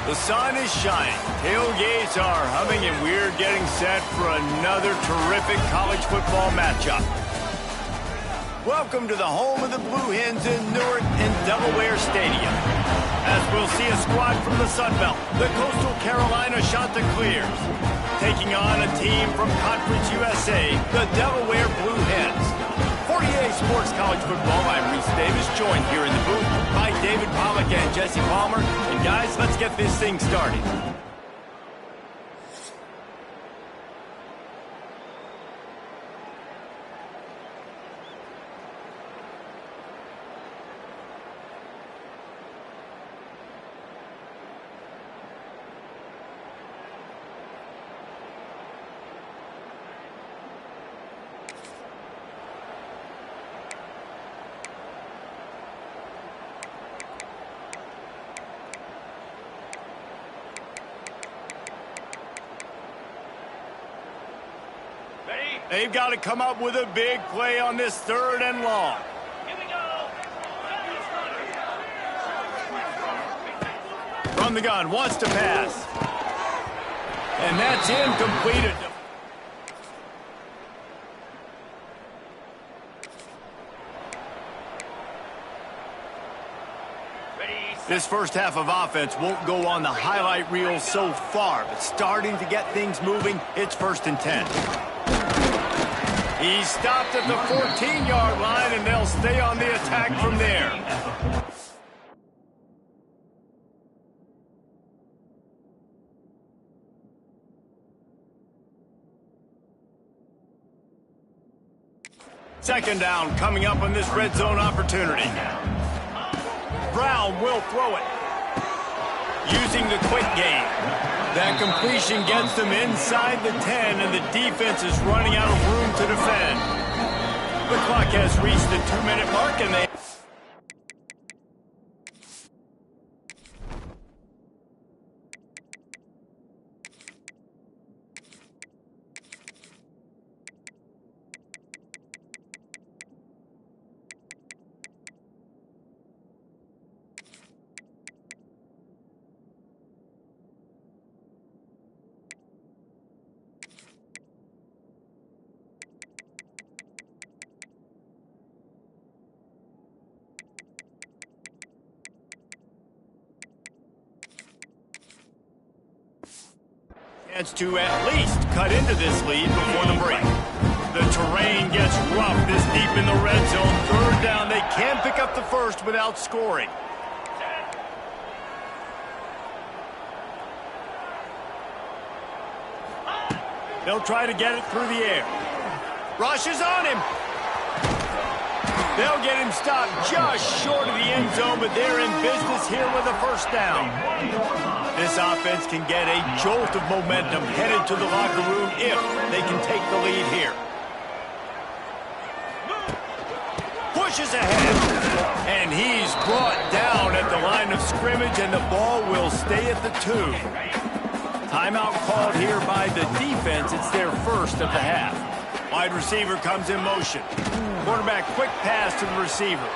The sun is shining, tailgates are humming, and we're getting set for another terrific college football matchup. Welcome to the home of the Blue Hens in Newark and Delaware Stadium. As we'll see a squad from the Sun Belt, the Coastal Carolina Chanticleers, taking on a team from Conference USA, the Delaware Blue Hens. 48 Sports College Football, I'm Reese Davis, joined here in the booth by Dave David Pollack and Jesse Palmer. And guys, let's get this thing started. They've got to come up with a big play on this 3rd and long. Here we go. From the gun, wants to pass. And that's incomplete. This first half of offense won't go on the highlight reel so far, but starting to get things moving, it's 1st and 10. He stopped at the 14-yard line, and they'll stay on the attack from there. Second down coming up on this red zone opportunity. Brown will throw it. Using the quick game. That completion gets them inside the 10, and the defense is running out of room to defend. The clock has reached the 2-minute mark, and they... Chance to at least cut into this lead before the break. The terrain gets rough this deep in the red zone. 3rd down, they can't pick up the first without scoring. They'll try to get it through the air. Rush is on him. They'll get him stopped just short of the end zone, but they're in business here with a 1st down. This offense can get a jolt of momentum headed to the locker room if they can take the lead here. Pushes ahead, and he's brought down at the line of scrimmage, and the ball will stay at the 2. Timeout called here by the defense. It's their 1st of the half. Wide receiver comes in motion. Quarterback quick pass to the receiver.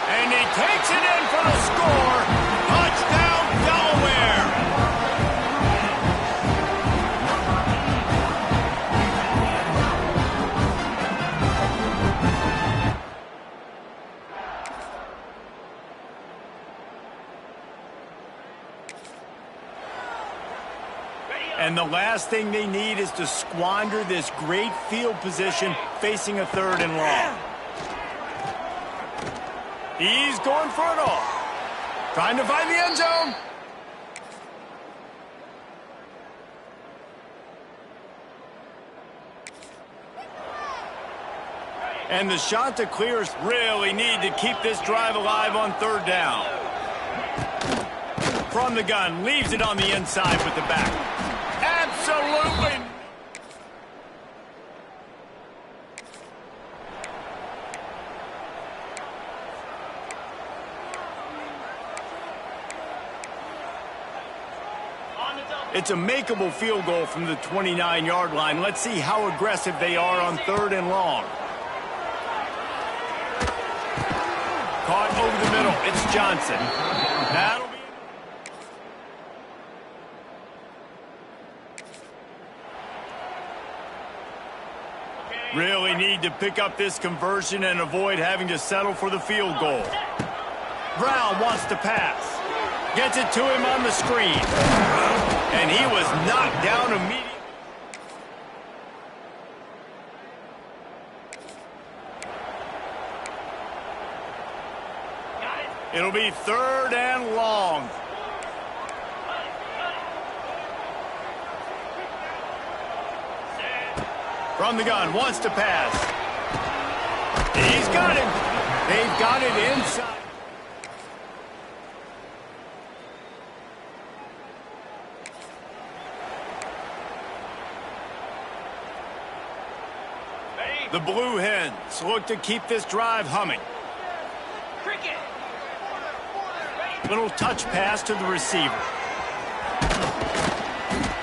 And he takes it in for the score. Touchdown, Delaware. And the last thing they need is to squander this great field position facing a 3rd and long. He's going for it all. Trying to find the end zone. And the shot to clears really need to keep this drive alive on 3rd down. From the gun, leaves it on the inside with the back. Absolutely. It's a makeable field goal from the 29-yard line. Let's see how aggressive they are on 3rd and long. Caught over the middle. It's Johnson. That'll be... Really need to pick up this conversion and avoid having to settle for the field goal. Brown wants to pass. Gets it to him on the screen. And he was knocked down immediately. It'll be 3rd and long. From the gun, wants to pass. He's got it. They've got it inside. The Blue Hens look to keep this drive humming. Little touch pass to the receiver.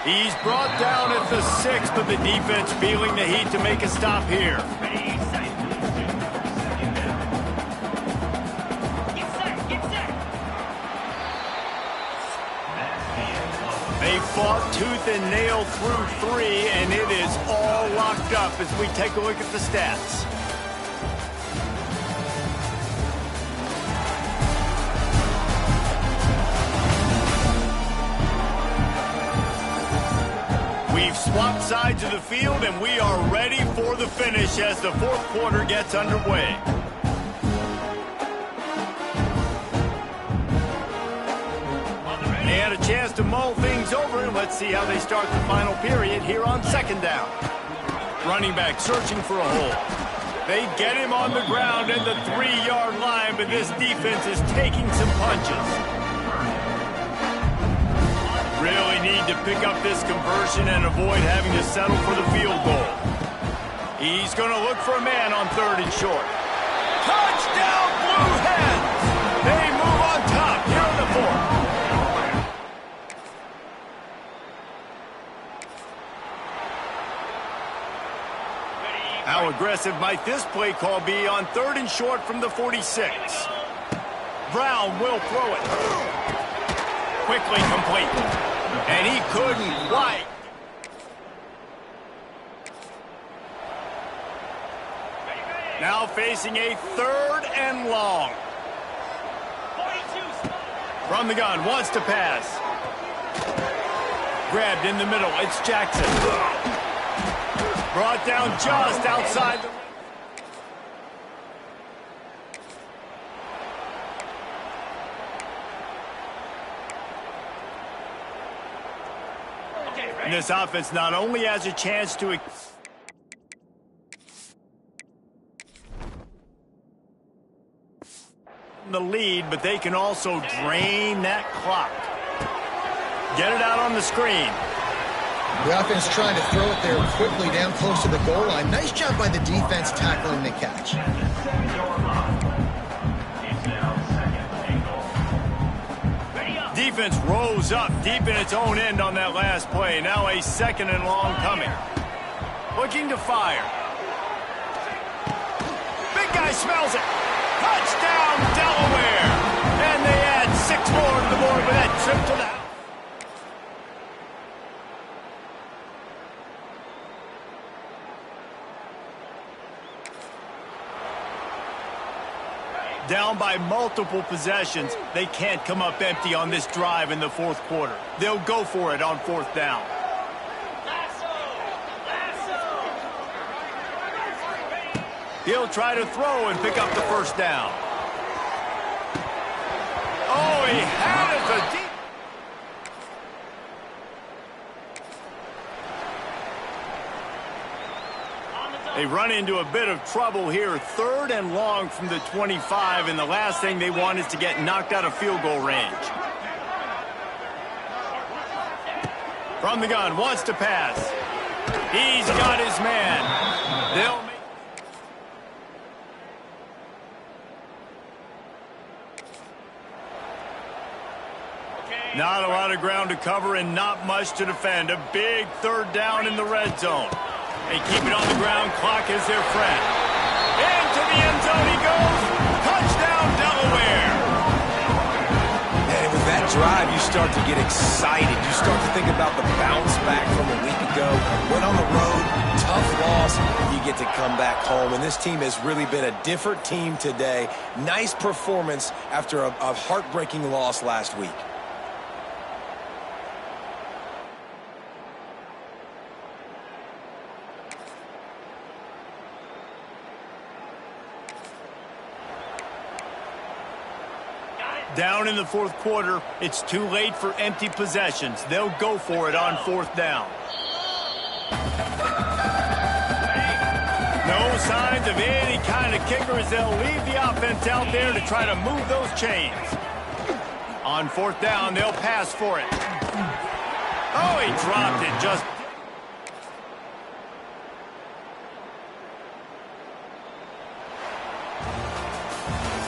He's brought down at the 6, but the defense feeling the heat to make a stop here. They fought tooth and nail through 3, and it is all locked up as we take a look at the stats. We've swapped sides of the field, and we are ready for the finish as the 4th quarter gets underway. They had a chance to mull things over, and let's see how they start the final period here on 2nd down. Running back searching for a hole. They get him on the ground at the 3-yard line, but this defense is taking some punches. Really need to pick up this conversion and avoid having to settle for the field goal. He's going to look for a man on 3rd and short. Touchdown, Blue Hens! They move on top here in the 4th. How aggressive might this play call be on 3rd and short from the 46? Brown will throw it. Quickly complete. And he couldn't quite. Now facing a 3rd and long. From the gun, wants to pass. Grabbed in the middle, it's Jackson. Brought down just outside the... And this offense not only has a chance to the lead, but they can also drain that clock. Get it out on the screen. The offense trying to throw it there quickly down close to the goal line. Nice job by the defense tackling the catch. Defense rose up deep in its own end on that last play. Now a 2nd and long coming. Looking to fire. Big guy smells it. Touchdown, Delaware. And they add 6 more to the board with that trip to the house. Down by multiple possessions, they can't come up empty on this drive in the 4th quarter. They'll go for it on 4th down. He'll try to throw and pick up the 1st down. Oh, he had it for deep. They run into a bit of trouble here. 3rd and long from the 25, and the last thing they want is to get knocked out of field goal range. From the gun, wants to pass. He's got his man. They'll make... Not a lot of ground to cover and not much to defend. A big 3rd down in the red zone. They keep it on the ground. Clock is their friend. Into the end zone he goes. Touchdown, Delaware. And with that drive, you start to get excited. You start to think about the bounce back from a week ago. Went on the road, tough loss. You get to come back home. And this team has really been a different team today. Nice performance after a heartbreaking loss last week. Down in the fourth quarter, it's too late for empty possessions. They'll go for it on fourth down. No signs of any kind of kickers. They'll leave the offense out there to try to move those chains. On fourth down, they'll pass for it. Oh, he dropped it just...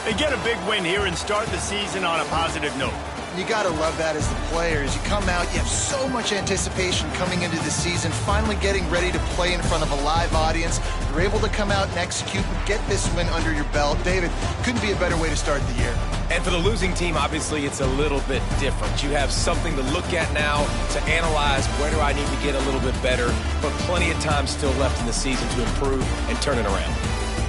They get a big win here and start the season on a positive note. You got to love that as the players. You come out, you have so much anticipation coming into the season, finally getting ready to play in front of a live audience. You're able to come out and execute and get this win under your belt. David, couldn't be a better way to start the year. And for the losing team, obviously, it's a little bit different. You have something to look at now to analyze where do I need to get a little bit better, but plenty of time still left in the season to improve and turn it around.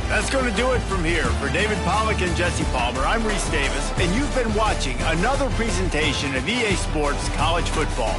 That's going to do it from here. For David Pollack and Jesse Palmer, I'm Reese Davis, and you've been watching another presentation of EA Sports College Football.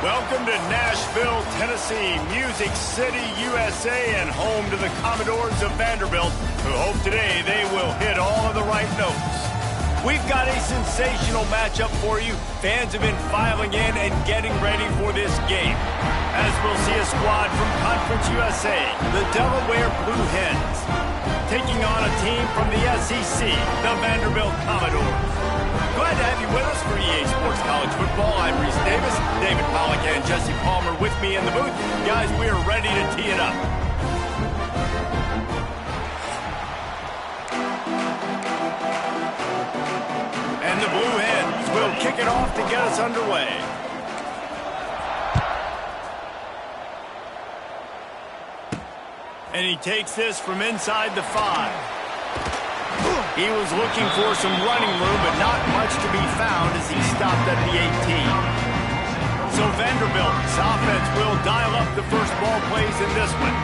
Welcome to Nashville, Tennessee, Music City, USA, and home to the Commodores of Vanderbilt, who hope today they will hit all of the right notes. We've got a sensational matchup for you. Fans have been filing in and getting ready for this game, as we'll see a squad from Conference USA, the Delaware Blue Hens, taking on a team from the SEC, the Vanderbilt Commodores. Glad to have you with us for EA Sports College Football. I'm Reese Davis, David Pollack, and Jesse Palmer with me in the booth. Guys, we are ready to tee it up. And the Blue Hens will kick it off to get us underway. And he takes this from inside the 5. He was looking for some running room, but not much to be found as he stopped at the 18. So Vanderbilt's offense will dial up the first ball plays in this one.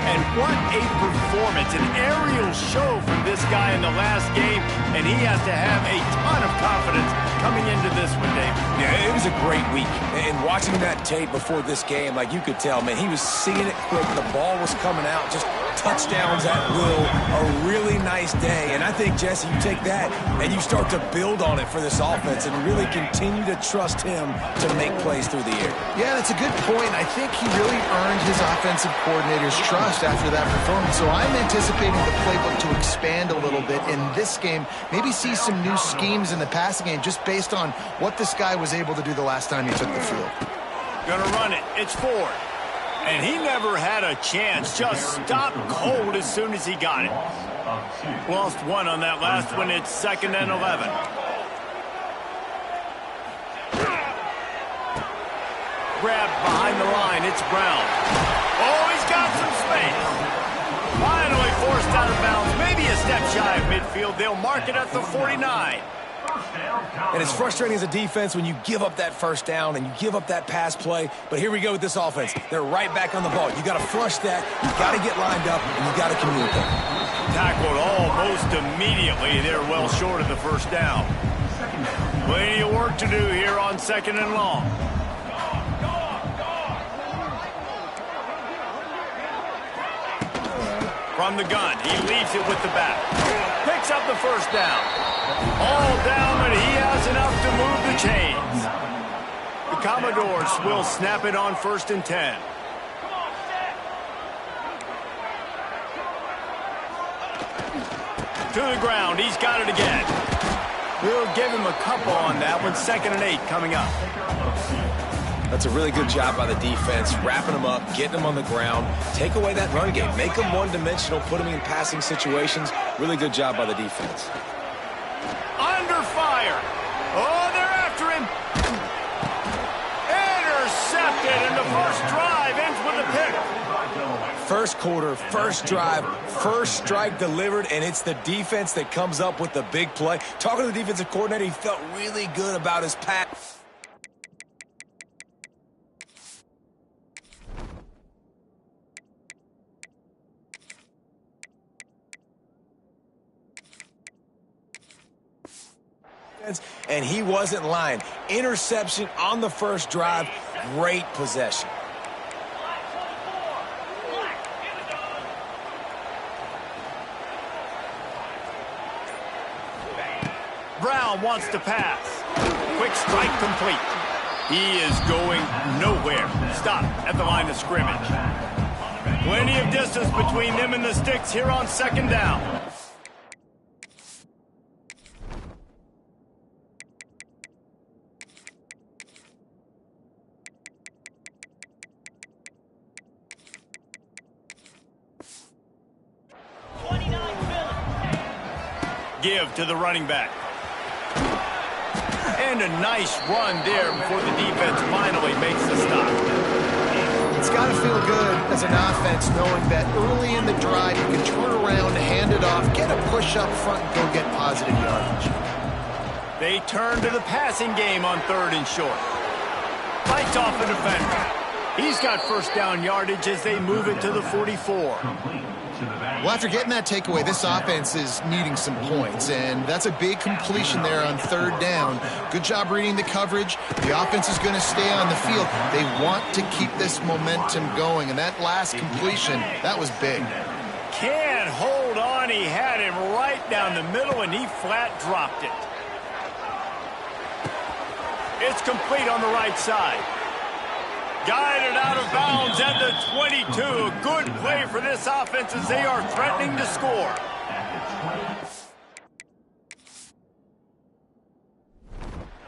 And what a performance, an aerial show from this guy in the last game, and he has to have a ton of confidence coming into this one, Dave. Yeah, it was a great week. And watching that tape before this game, like you could tell, man, he was seeing it quick. The ball was coming out just touchdowns at will, a really nice day. And I think, Jesse, you take that and you start to build on it for this offense and really continue to trust him to make plays through the air. Yeah, that's a good point. I think he really earned his offensive coordinator's trust after that performance. So I'm anticipating the playbook to expand a little bit in this game, maybe see some new schemes in the passing game just based on what this guy was able to do the last time he took the field. Gonna run it. It's Ford. And he never had a chance. Just stopped cold as soon as he got it. Lost one on that last one. It's 2nd and 11. Grabbed behind the line. It's Brown. Oh, he's got some space. Finally forced out of bounds. Maybe a step shy of midfield. They'll mark it at the 49. And it's frustrating as a defense when you give up that first down and you give up that pass play. But here we go with this offense. They're right back on the ball. You got to flush that. You got to get lined up, and you got to communicate. Tackled almost immediately. They're well short of the first down. Plenty of work to do here on 2nd and long. From the gun, he leaves it with the back. Picks up the first down. All down, but he has enough to move the chains. The Commodores will snap it on 1st and 10. To the ground, he's got it again. We'll give him a couple on that one. 2nd and 8 coming up. That's a really good job by the defense, wrapping them up, getting them on the ground. Take away that run game. Make them one-dimensional, put them in passing situations. Really good job by the defense. Under fire. Oh, they're after him. Intercepted, and the first drive ends with a pick. First quarter, first drive, first strike delivered, and it's the defense that comes up with the big play. Talking to the defensive coordinator, he felt really good about his pass. And he wasn't lying. Interception on the first drive. Great possession. Brown wants to pass. Quick strike complete. He is going nowhere. Stop at the line of scrimmage. Plenty of distance between them and the sticks here on 2nd down. Give to the running back. And a nice run there before the defense finally makes the stop. It's got to feel good as an offense knowing that early in the drive you can turn around, hand it off, get a push up front, and go get positive yardage. They turn to the passing game on 3rd and short. Fights off a defender. He's got first down yardage as they move it to the 44. Well, after getting that takeaway, this offense is needing some points, and that's a big completion there on 3rd down. Good job reading the coverage. The offense is going to stay on the field. They want to keep this momentum going, and that last completion, that was big. Can't hold on. He had him right down the middle, and he flat dropped it. It's complete on the right side. Guided out of bounds at the 22. A good play for this offense as they are threatening to score.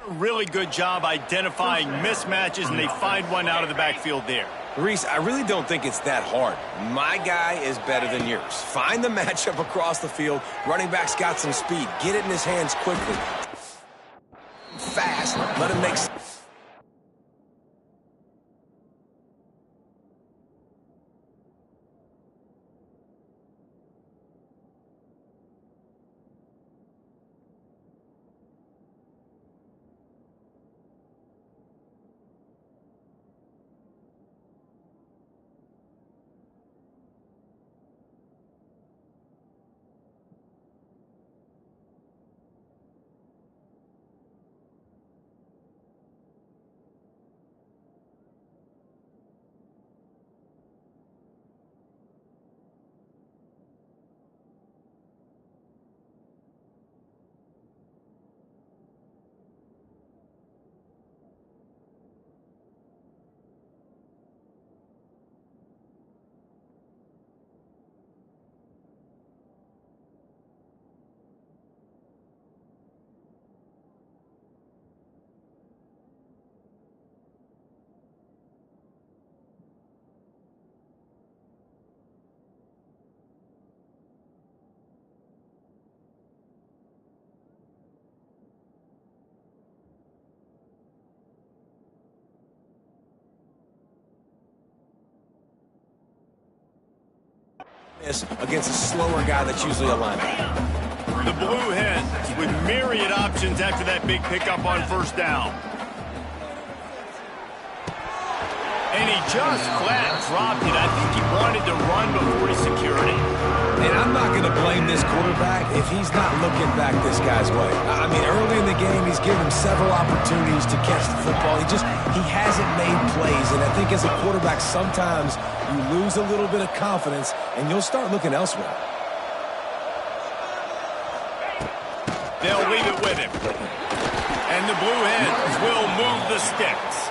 Really good job identifying mismatches, and they find one out of the backfield there. Reese, I really don't think it's that hard. My guy is better than yours. Find the matchup across the field. Running back's got some speed. Get it in his hands quickly. Fast. Let him make... against a slower guy that's usually a linebacker. The Blue Hens with myriad options after that big pickup on first down. And he just flat dropped it. I think he wanted to run before he secured it. And I'm not going to blame this quarterback if he's not looking back this guy's way. I mean, early in the game, he's given him several opportunities to catch the football. He hasn't made plays. And I think as a quarterback, sometimes you lose a little bit of confidence and you'll start looking elsewhere. They'll leave it with him. And the Blue Hens will move the sticks.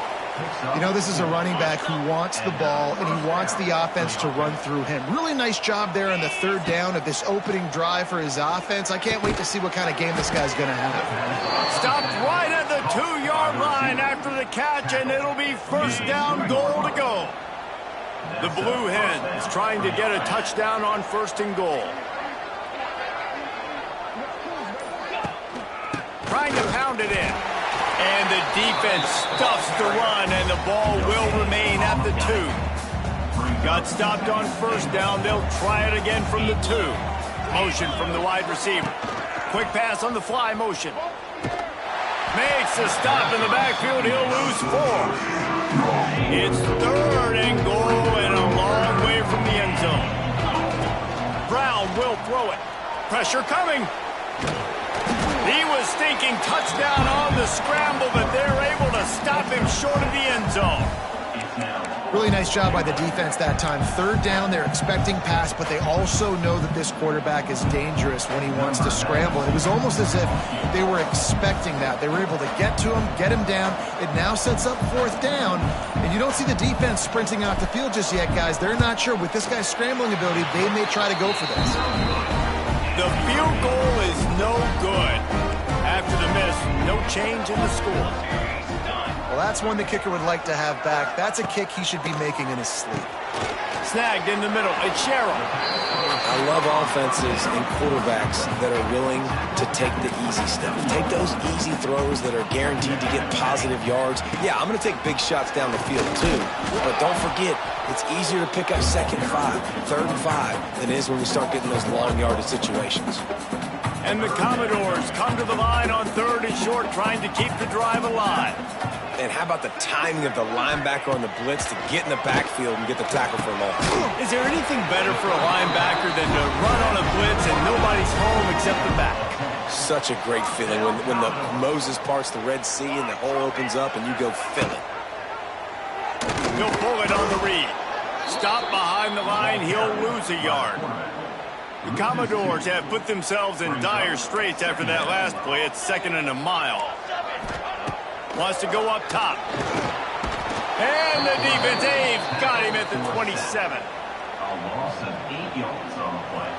You know, this is a running back who wants the ball, and he wants the offense to run through him. Really nice job there on the third down of this opening drive for his offense. I can't wait to see what kind of game this guy's going to have. Stopped right at the 2-yard line after the catch, and it'll be first down goal to go. The Blue Hens trying to get a touchdown on first and goal. Trying to pound it in. And the defense stuffs the run, and the ball will remain at the 2. Got stopped on first down. They'll try it again from the 2. Motion from the wide receiver. Quick pass on the fly motion. Makes a stop in the backfield. He'll lose 4. It's third and goal and a long way from the end zone. Brown will throw it. Pressure coming. He was thinking touchdown on the scramble, but they're able to stop him short of the end zone. Really nice job by the defense that time. Third down, they're expecting pass, but they also know that this quarterback is dangerous when he wants to scramble. It was almost as if they were expecting that. They were able to get to him, get him down. It now sets up fourth down, and you don't see the defense sprinting off the field just yet, guys. They're not sure. With this guy's scrambling ability, they may try to go for this. The field goal is no good. After the miss, no change in the score. Well, that's one the kicker would like to have back. That's a kick he should be making in his sleep. Snagged in the middle. It's Sherrill. I love offenses and quarterbacks that are willing to take the easy stuff. Take those easy throws that are guaranteed to get positive yards. Yeah, I'm going to take big shots down the field too. But don't forget, it's easier to pick up second and 5, third and 5 than it is when we start getting those long yardage situations. And the Commodores come to the line on third and short, trying to keep the drive alive. And how about the timing of the linebacker on the blitz to get in the backfield and get the tackle for a loss? Is there anything better for a linebacker than to run on a blitz and nobody's home except the back? Such a great feeling when the Moses parts the Red Sea and the hole opens up and you go fill it. He'll pull it on the read. Stop behind the line, he'll lose a yard. The Commodores have put themselves in dire straits after that last play. It's second and a mile. Wants to go up top. And the defense, they've got him at the 27. A loss of 8 yards on the play.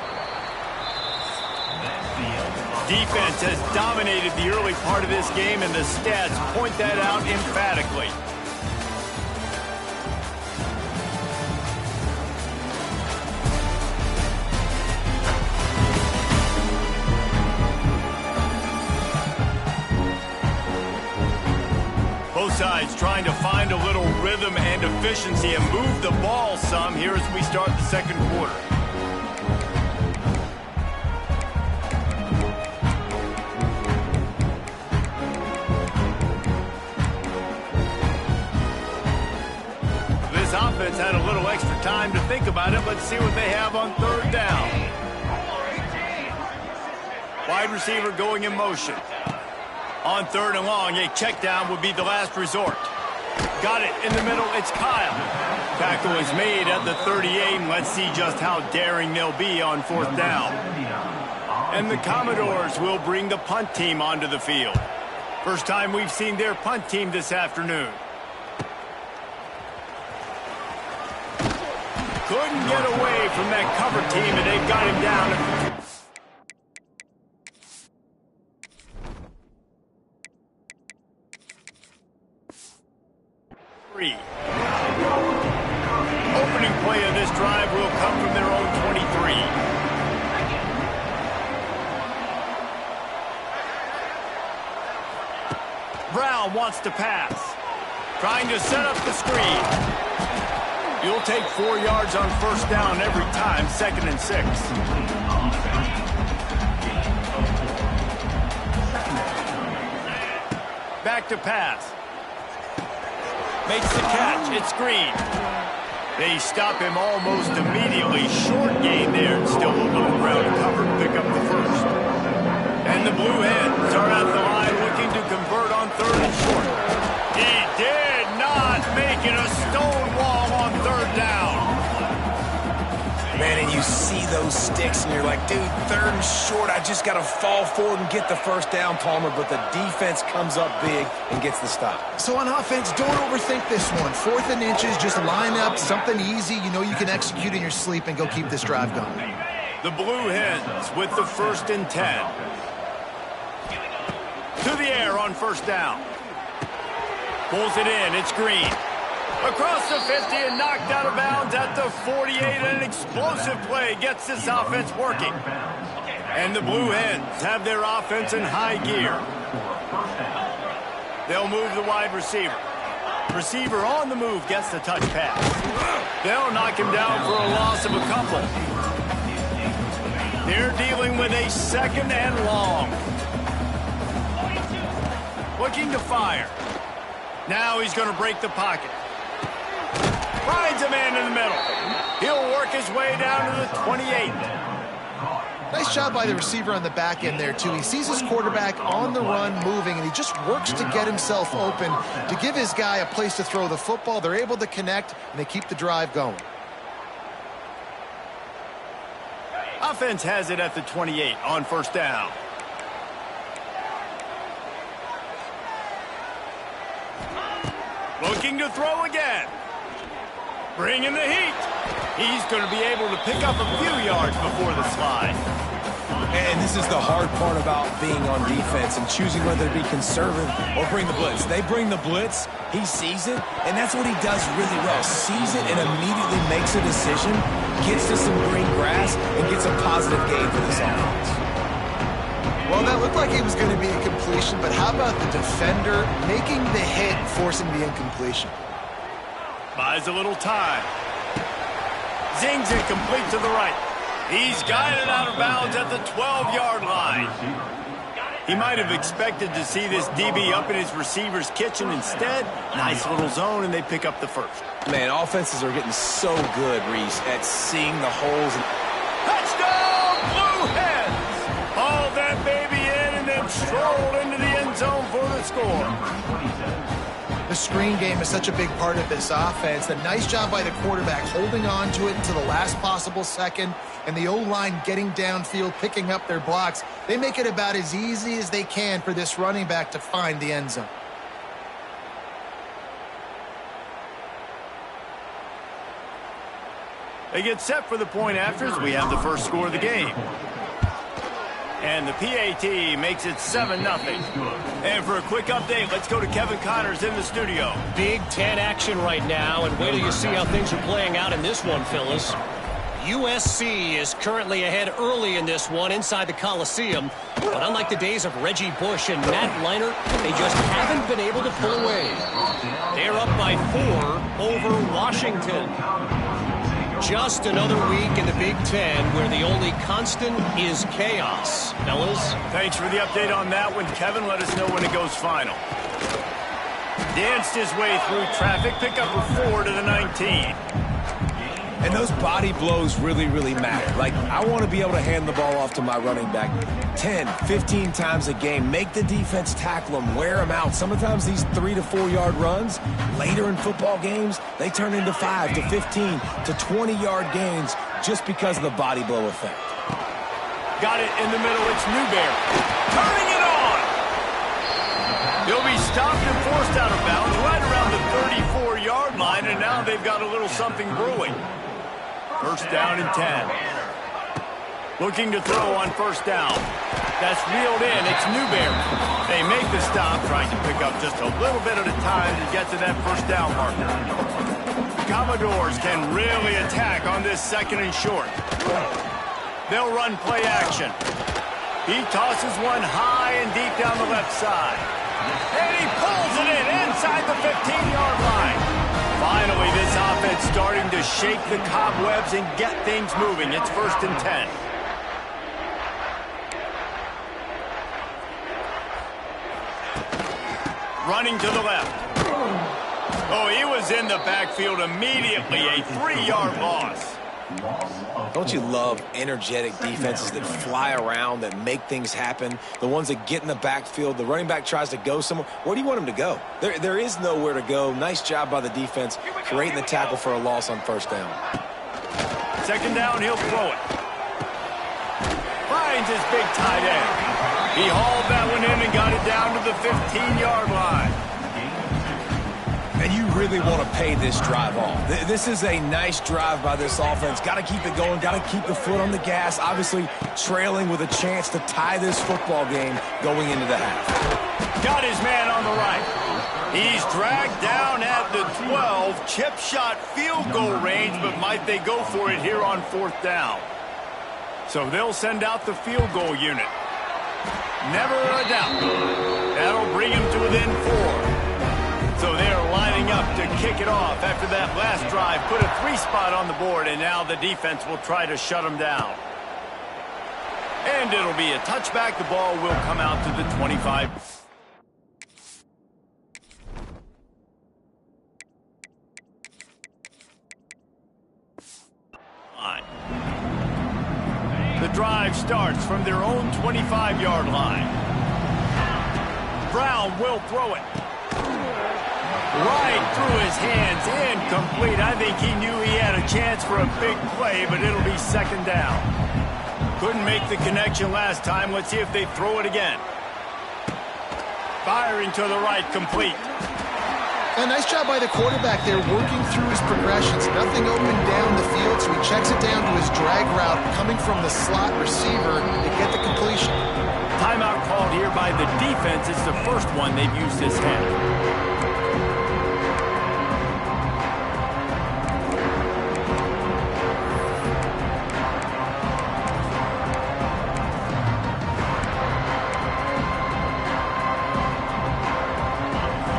Defense has dominated the early part of this game, and the stats point that out emphatically. Both sides trying to find a little rhythm and efficiency and move the ball some here as we start the second quarter. This offense had a little extra time to think about it. Let's see what they have on third down. Wide receiver going in motion. On third and long, a check down would be the last resort. Got it in the middle, it's Kyle. Tackle is made at the 38, and let's see just how daring they'll be on fourth down. And the Commodores will bring the punt team onto the field. First time we've seen their punt team this afternoon. Couldn't get away from that cover team, and they've got him down at the 3. Opening play of this drive will come from their own 23. Brown wants to pass. Trying to set up the screen. You'll take 4 yards on first down every time, 2nd and 6. Back to pass. Makes the catch. It's Green. They stop him almost immediately. Short gain there, and still a little ground to cover to pick up the first. And the Blue Hens are at the line looking to convert on 3rd and short. He did not make it a stone wall on 3rd down. Man, and you see those sticks, and you're like, dude, 3rd and short, I just got to fall forward and get the first down, Palmer, but the defense comes up big and gets the stop. So on offense, don't overthink this one. 4th and inches, just line up, something easy you know you can execute in your sleep and go keep this drive going. The Blue Hens with the 1st and 10. To the air on first down. Pulls it in, it's Green. Across the 50 and knocked out of bounds at the 48. An explosive play gets this offense working. And the Blue Hens have their offense in high gear. They'll move the wide receiver. Receiver on the move gets the touch pass. They'll knock him down for a loss of a couple. They're dealing with a 2nd and long. Looking to fire. Now he's going to break the pocket. Finds a man in the middle. He'll work his way down to the 28. Nice job by the receiver on the back end there, too. He sees his quarterback on the run moving, and he just works to get himself open to give his guy a place to throw the football. They're able to connect, and they keep the drive going. Offense has it at the 28 on first down. Looking to throw again. Bringing the heat. He's going to be able to pick up a few yards before the slide. And this is the hard part about being on defense and choosing whether to be conservative or bring the blitz. They bring the blitz, he sees it, and that's what he does really well. Sees it and immediately makes a decision, gets to some green grass, and gets a positive gain for this offense. Well, that looked like it was going to be a completion, but how about the defender making the hit, forcing the incompletion? Buys a little time. Zings it complete to the right. He's guided out of bounds at the 12-yard line. He might have expected to see this DB up in his receiver's kitchen. Instead, nice little zone, and they pick up the first. Man, offenses are getting so good, Reese, at seeing the holes. Touchdown, Blue Hens! Hauled that baby in and then strolled into the end zone for the score. The screen game is such a big part of this offense. A nice job by the quarterback holding on to it until the last possible second, and the O-line getting downfield, picking up their blocks. They make it about as easy as they can for this running back to find the end zone. They get set for the point afters. We have the first score of the game. And the PAT makes it 7-0. And for a quick update, let's go to Kevin Connors in the studio. Big Ten action right now, and wait till you see how things are playing out in this one, Phyllis. USC is currently ahead early in this one inside the Coliseum. But unlike the days of Reggie Bush and Matt Leinart, they just haven't been able to pull away. They're up by 4 over Washington. Just another week in the Big Ten where the only constant is chaos. Fellas? Thanks for the update on that one, Kevin. Let us know when it goes final. Danced his way through traffic. Pick up a 4 to the 19. And those body blows really, really matter. Like, I want to be able to hand the ball off to my running back 10, 15 times a game. Make the defense tackle them, wear them out. Sometimes these 3 to 4 yard runs, later in football games, they turn into 5 to 15 to 20 yard gains just because of the body blow effect. Got it in the middle. It's Newberry. Turning it on. He'll be stopped and forced out of bounds right around the 34-yard line, and now they've got a little something brewing. First down and 10. Looking to throw on first down. That's reeled in. It's Newberry. They make the stop, trying to pick up just a little bit at a time to get to that first down marker. Commodores can really attack on this 2nd and short. They'll run play action. He tosses one high and deep down the left side. And he pulls it in inside the 15-yard line. Finally, this offense offense starting to shake the cobwebs and get things moving. It's 1st and 10. Running to the left. Oh, he was in the backfield immediately. A 3-yard loss. Don't you love energetic defenses that fly around, that make things happen? The ones that get in the backfield, the running back tries to go somewhere. Where do you want him to go? There is nowhere to go. Nice job by the defense, creating the tackle for a loss on 1st down. 2nd down, he'll throw it. Finds his big tight end. He hauled that one in and got it down to the 15-yard line. And you really want to pay this drive off. This is a nice drive by this offense. Got to keep it going. Got to keep the foot on the gas. Obviously, trailing with a chance to tie this football game going into the half. Got his man on the right. He's dragged down at the 12. Chip shot field goal range, but might they go for it here on 4th down? So they'll send out the field goal unit. Never a doubt. That'll bring him to within 4. So they're lining up to kick it off after that last drive. Put a 3-spot on the board, and now the defense will try to shut them down. And it'll be a touchback. The ball will come out to the 25. The drive starts from their own 25-yard line. Brown will throw it. Right through his hands, incomplete. I think he knew he had a chance for a big play, but it'll be 2nd down. Couldn't make the connection last time. Let's see if they throw it again. Firing to the right, complete. A nice job by the quarterback there, working through his progressions. Nothing open down the field, so he checks it down to his drag route, coming from the slot receiver to get the completion. Timeout called here by the defense. It's the first one they've used this half.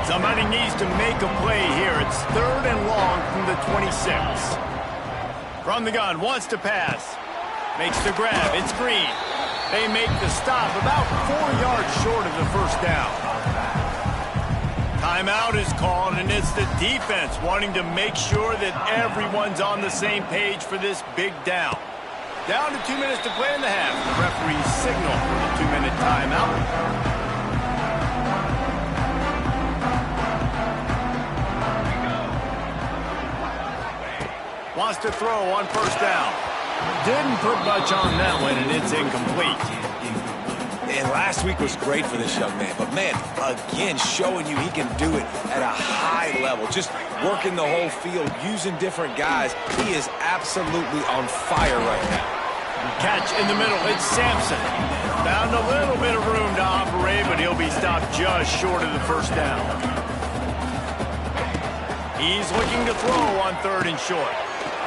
Somebody needs to make a play here. It's 3rd and long from the 26. From the gun, wants to pass. Makes the grab. It's Green. They make the stop about 4 yards short of the 1st down. Timeout is called, and it's the defense wanting to make sure that everyone's on the same page for this big down. Down to 2 minutes to play in the half. The referee's signal for the 2-minute timeout. Wants to throw on 1st down. Didn't put much on that one, and it's incomplete. And last week was great for this young man. But, man, again, showing you he can do it at a high level. Just working the whole field, using different guys. He is absolutely on fire right now. Catch in the middle. It's Sampson. Found a little bit of room to operate, but he'll be stopped just short of the 1st down. He's looking to throw on 3rd and short.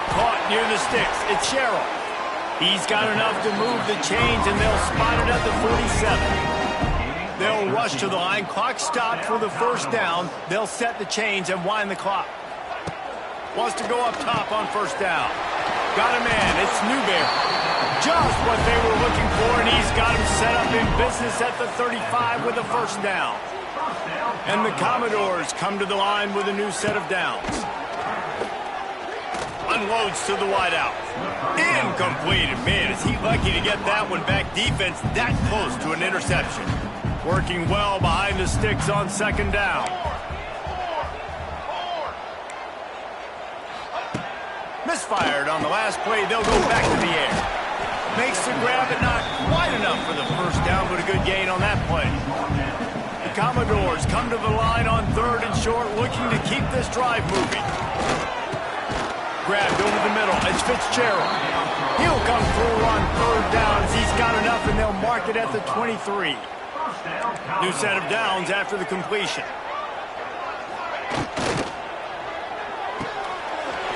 Caught near the sticks. It's Sherrill. He's got enough to move the chains, and they'll spot it at the 47. They'll rush to the line. Clock stopped for the 1st down. They'll set the chains and wind the clock. Wants to go up top on 1st down. Got a man. It's Newberry. Just what they were looking for, and he's got him set up in business at the 35 with a 1st down. And the Commodores come to the line with a new set of downs. Unloads to the wideout. Incomplete. Man, is he lucky to get that one back. Defense that close to an interception. Working well behind the sticks on 2nd down. Misfired on the last play. They'll go back to the air. Makes the grab, but not quite enough for the 1st down, but a good gain on that play. The Commodores come to the line on 3rd and short, looking to keep this drive moving. Grabbed over the middle. It's Fitzgerald. He'll come through on 3rd down as he's got enough, and they'll mark it at the 23. New set of downs after the completion.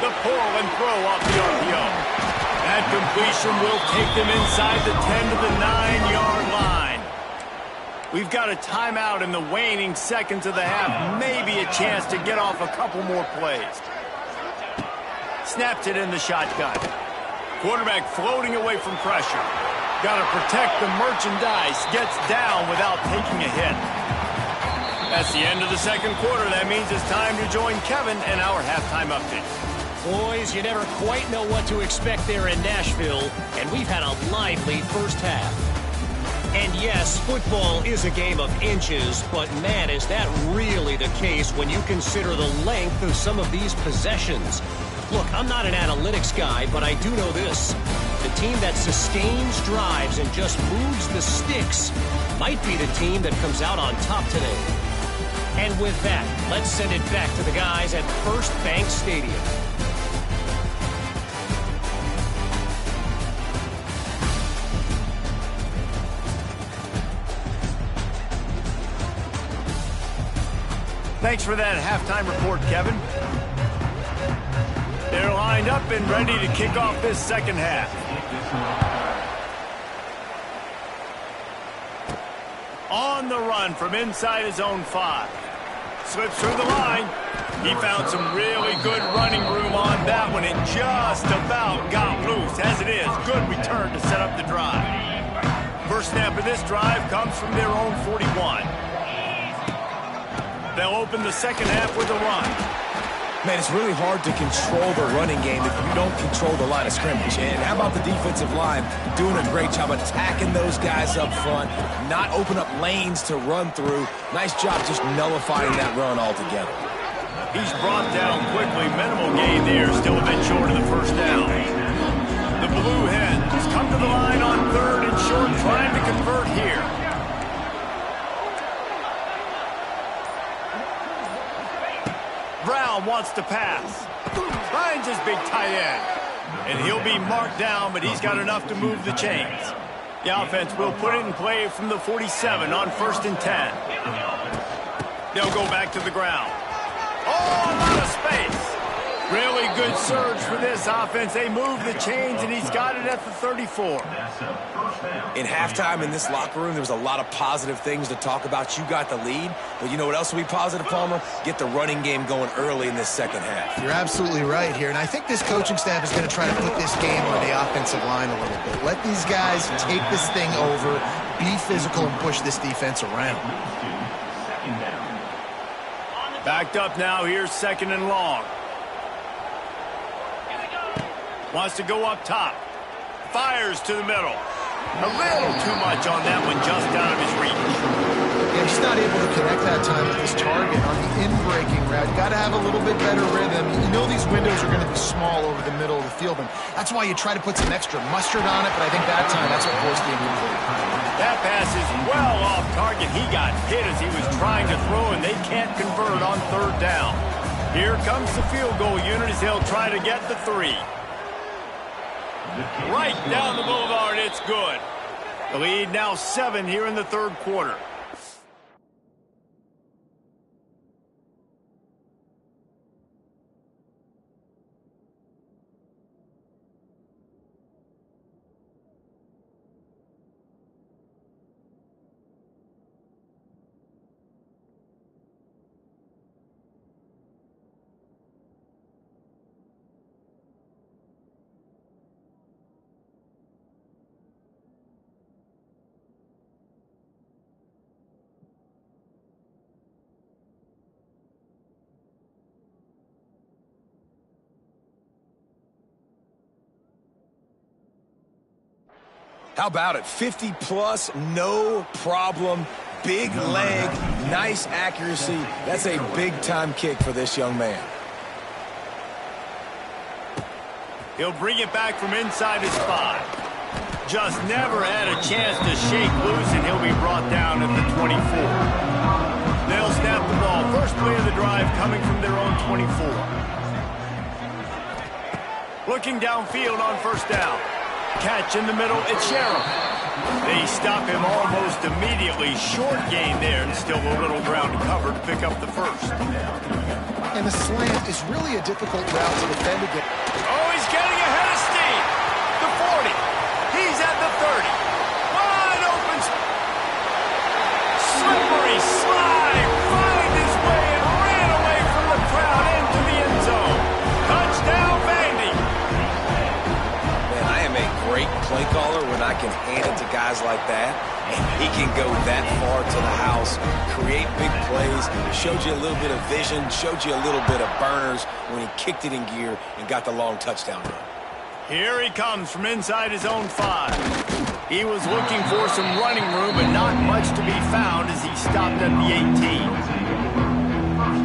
The pull and throw off the RPO. That completion will take them inside the 10 to the 9-yard line. We've got a timeout in the waning seconds of the half. Maybe a chance to get off a couple more plays. Snaps it in the shotgun. Quarterback floating away from pressure. Got to protect the merchandise. Gets down without taking a hit. That's the end of the second quarter. That means it's time to join Kevin and our halftime update. Boys, you never quite know what to expect there in Nashville, and we've had a lively first half. And yes, football is a game of inches, but man, is that really the case when you consider the length of some of these possessions. Look, I'm not an analytics guy, but I do know this. The team that sustains drives and just moves the sticks might be the team that comes out on top today. And with that, let's send it back to the guys at First Bank Stadium. Thanks for that halftime report, Kevin. They're lined up and ready to kick off this second half. On the run from inside his own 5. Slips through the line. He found some really good running room on that one and just about got loose. As it is, good return to set up the drive. First snap of this drive comes from their own 41. They'll open the second half with a run. Man, it's really hard to control the running game if you don't control the line of scrimmage. And how about the defensive line doing a great job attacking those guys up front, not open up lanes to run through. Nice job just nullifying that run altogether. He's brought down quickly. Minimal gain there, still a bit short of the first down. The Blue Hens come to the line on third and short, trying to convert here. Brown wants to pass. Finds his big tight end. And he'll be marked down, but he's got enough to move the chains. The offense will put it in play from the 47 on 1st and 10. They'll go back to the ground. Oh, a lot of space. Really good surge for this offense. They move the chains, and he's got it at the 34. In halftime in this locker room, there was a lot of positive things to talk about. You got the lead, but you know what else will be positive, Palmer? Get the running game going early in this second half. You're absolutely right here, and I think this coaching staff is going to try to put this game on the offensive line a little bit. Let these guys take this thing over, be physical, and push this defense around. Backed up now. Here's 2nd and long. Wants to go up top. Fires to the middle. A little too much on that one, just out of his reach. Yeah, he's not able to connect that time with his target on the in-breaking route. Got to have a little bit better rhythm. You know these windows are going to be small over the middle of the field, and that's why you try to put some extra mustard on it, but I think that time that's what forced the incomplete. That pass is well off target. He got hit as he was trying to throw, and they can't convert on 3rd down. Here comes the field goal unit as they'll try to get the 3. Right down the boulevard, it's good. The lead now 7 here in the 3rd quarter. How about it? 50-plus, no problem. Big leg, nice accuracy. That's a big-time kick for this young man. He'll bring it back from inside his 5. Just never had a chance to shake loose, and he'll be brought down at the 24. They'll snap the ball. First play of the drive coming from their own 24. Looking downfield on 1st down. Catch in the middle, it's Sheriff. They stop him almost immediately. Short gain there, and still a little ground to cover to pick up the 1st. And the slant is really a difficult route to defend against. Oh, he's getting ahead of steam. The 40. He's at the 30. Wide open. Slippery slide. Find his way and ran away from the crowd into the end zone. Touchdown, Vandy. can hand it to guys like that, and he can go that far to the house, create big plays, showed you a little bit of vision, showed you a little bit of burners when he kicked it in gear and got the long touchdown run. Here he comes from inside his own 5. He was looking for some running room, but not much to be found as he stopped at the 18.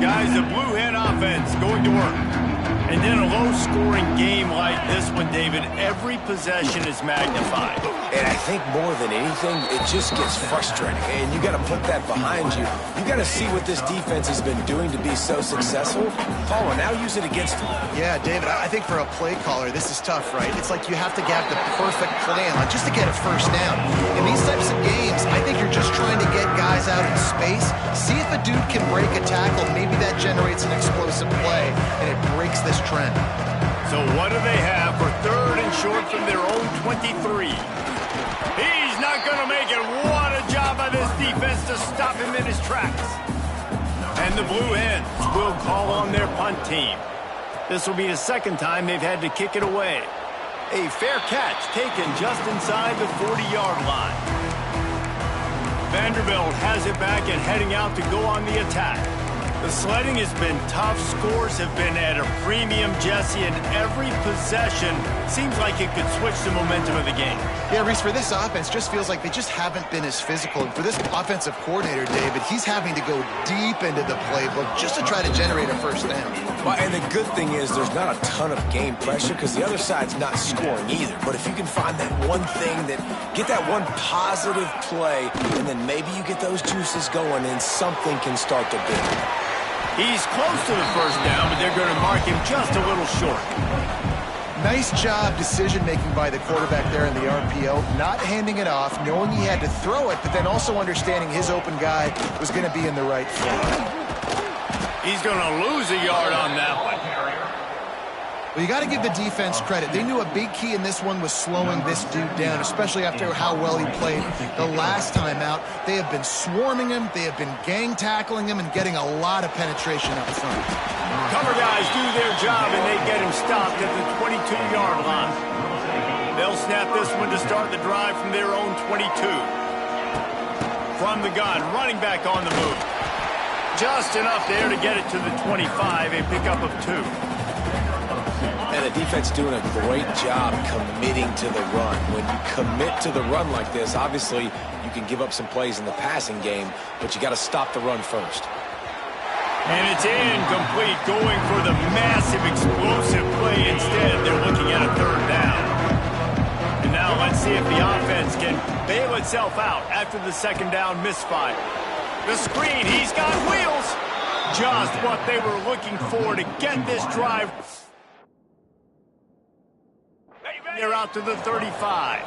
Guys, the Blue Hen offense going to work. And in a low-scoring game like this one, David, every possession is magnified. And I think more than anything, it just gets frustrating. And you got to put that behind you. You got to see what this defense has been doing to be so successful. Paul, and now use it against them. Yeah, David, I think for a play caller, this is tough, right? It's like you have to have the perfect plan on just to get a first down. In these types of games, I think you're just trying to get guys out in space, see if a dude can break a tackle. Maybe that generates an explosive play, and it breaks this trend. So what do they have for 3rd and short from their own 23? He's not going to make it. What a job by this defense to stop him in his tracks. And the Blue Hens will call on their punt team. This will be the 2nd time they've had to kick it away. A fair catch taken just inside the 40-yard line. Vanderbilt has it back and heading out to go on the attack. The sledding has been tough. Scores have been at a premium, Jesse, and every possession seems like it could switch the momentum of the game. Yeah, Reese, for this offense, just feels like they just haven't been as physical. And for this offensive coordinator, David, he's having to go deep into the playbook just to try to generate a first down. Well, and the good thing is there's not a ton of game pressure because the other side's not scoring either. But if you can find that one thing, get that one positive play, and then maybe you get those juices going and something can start to build. He's close to the first down, but they're going to mark him just a little short. Nice job decision-making by the quarterback there in the RPO, not handing it off, knowing he had to throw it, but then also understanding his open guy was going to be in the right spot. He's going to lose a yard on that one. Well, you got to give the defense credit. They knew a big key in this one was slowing this dude down, especially after how well he played the last time out. They have been swarming him, they have been gang tackling him, and getting a lot of penetration up front. Cover guys do their job, and they get him stopped at the 22-yard line. They'll snap this one to start the drive from their own 22. From the gun, running back on the move. Just enough there to get it to the 25, a pickup of 2. And the defense doing a great job committing to the run. When you commit to the run like this, obviously you can give up some plays in the passing game, but you got to stop the run first. And it's incomplete, going for the massive explosive play instead. They're looking at a 3rd down. And now let's see if the offense can bail itself out after the 2nd down misfire. The screen, he's got wheels. Just what they were looking for to get this drive. They're out to the 35.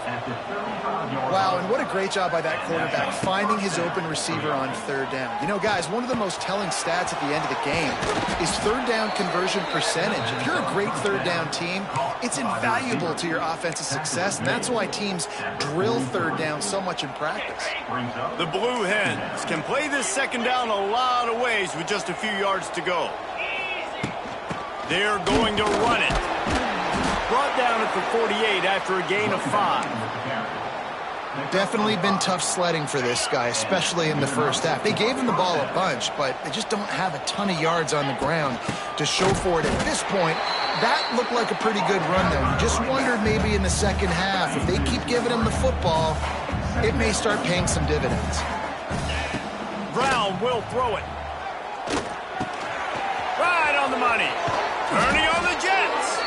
Wow, and what a great job by that quarterback, finding his open receiver on 3rd down. You know, guys, one of the most telling stats at the end of the game is 3rd down conversion percentage. If you're a great 3rd down team, it's invaluable to your offensive success, and that's why teams drill 3rd down so much in practice. The Blue Hens can play this 2nd down a lot of ways with just a few yards to go. They're going to run it. Brought down at the 48 after a gain of 5. Definitely been tough sledding for this guy, especially in the first half. They gave him the ball a bunch, but they just don't have a ton of yards on the ground to show for it at this point. That looked like a pretty good run, though. You just wondered maybe in the 2nd half, if they keep giving him the football, it may start paying some dividends. Brown will throw it. Right on the money. Turning on the Jets.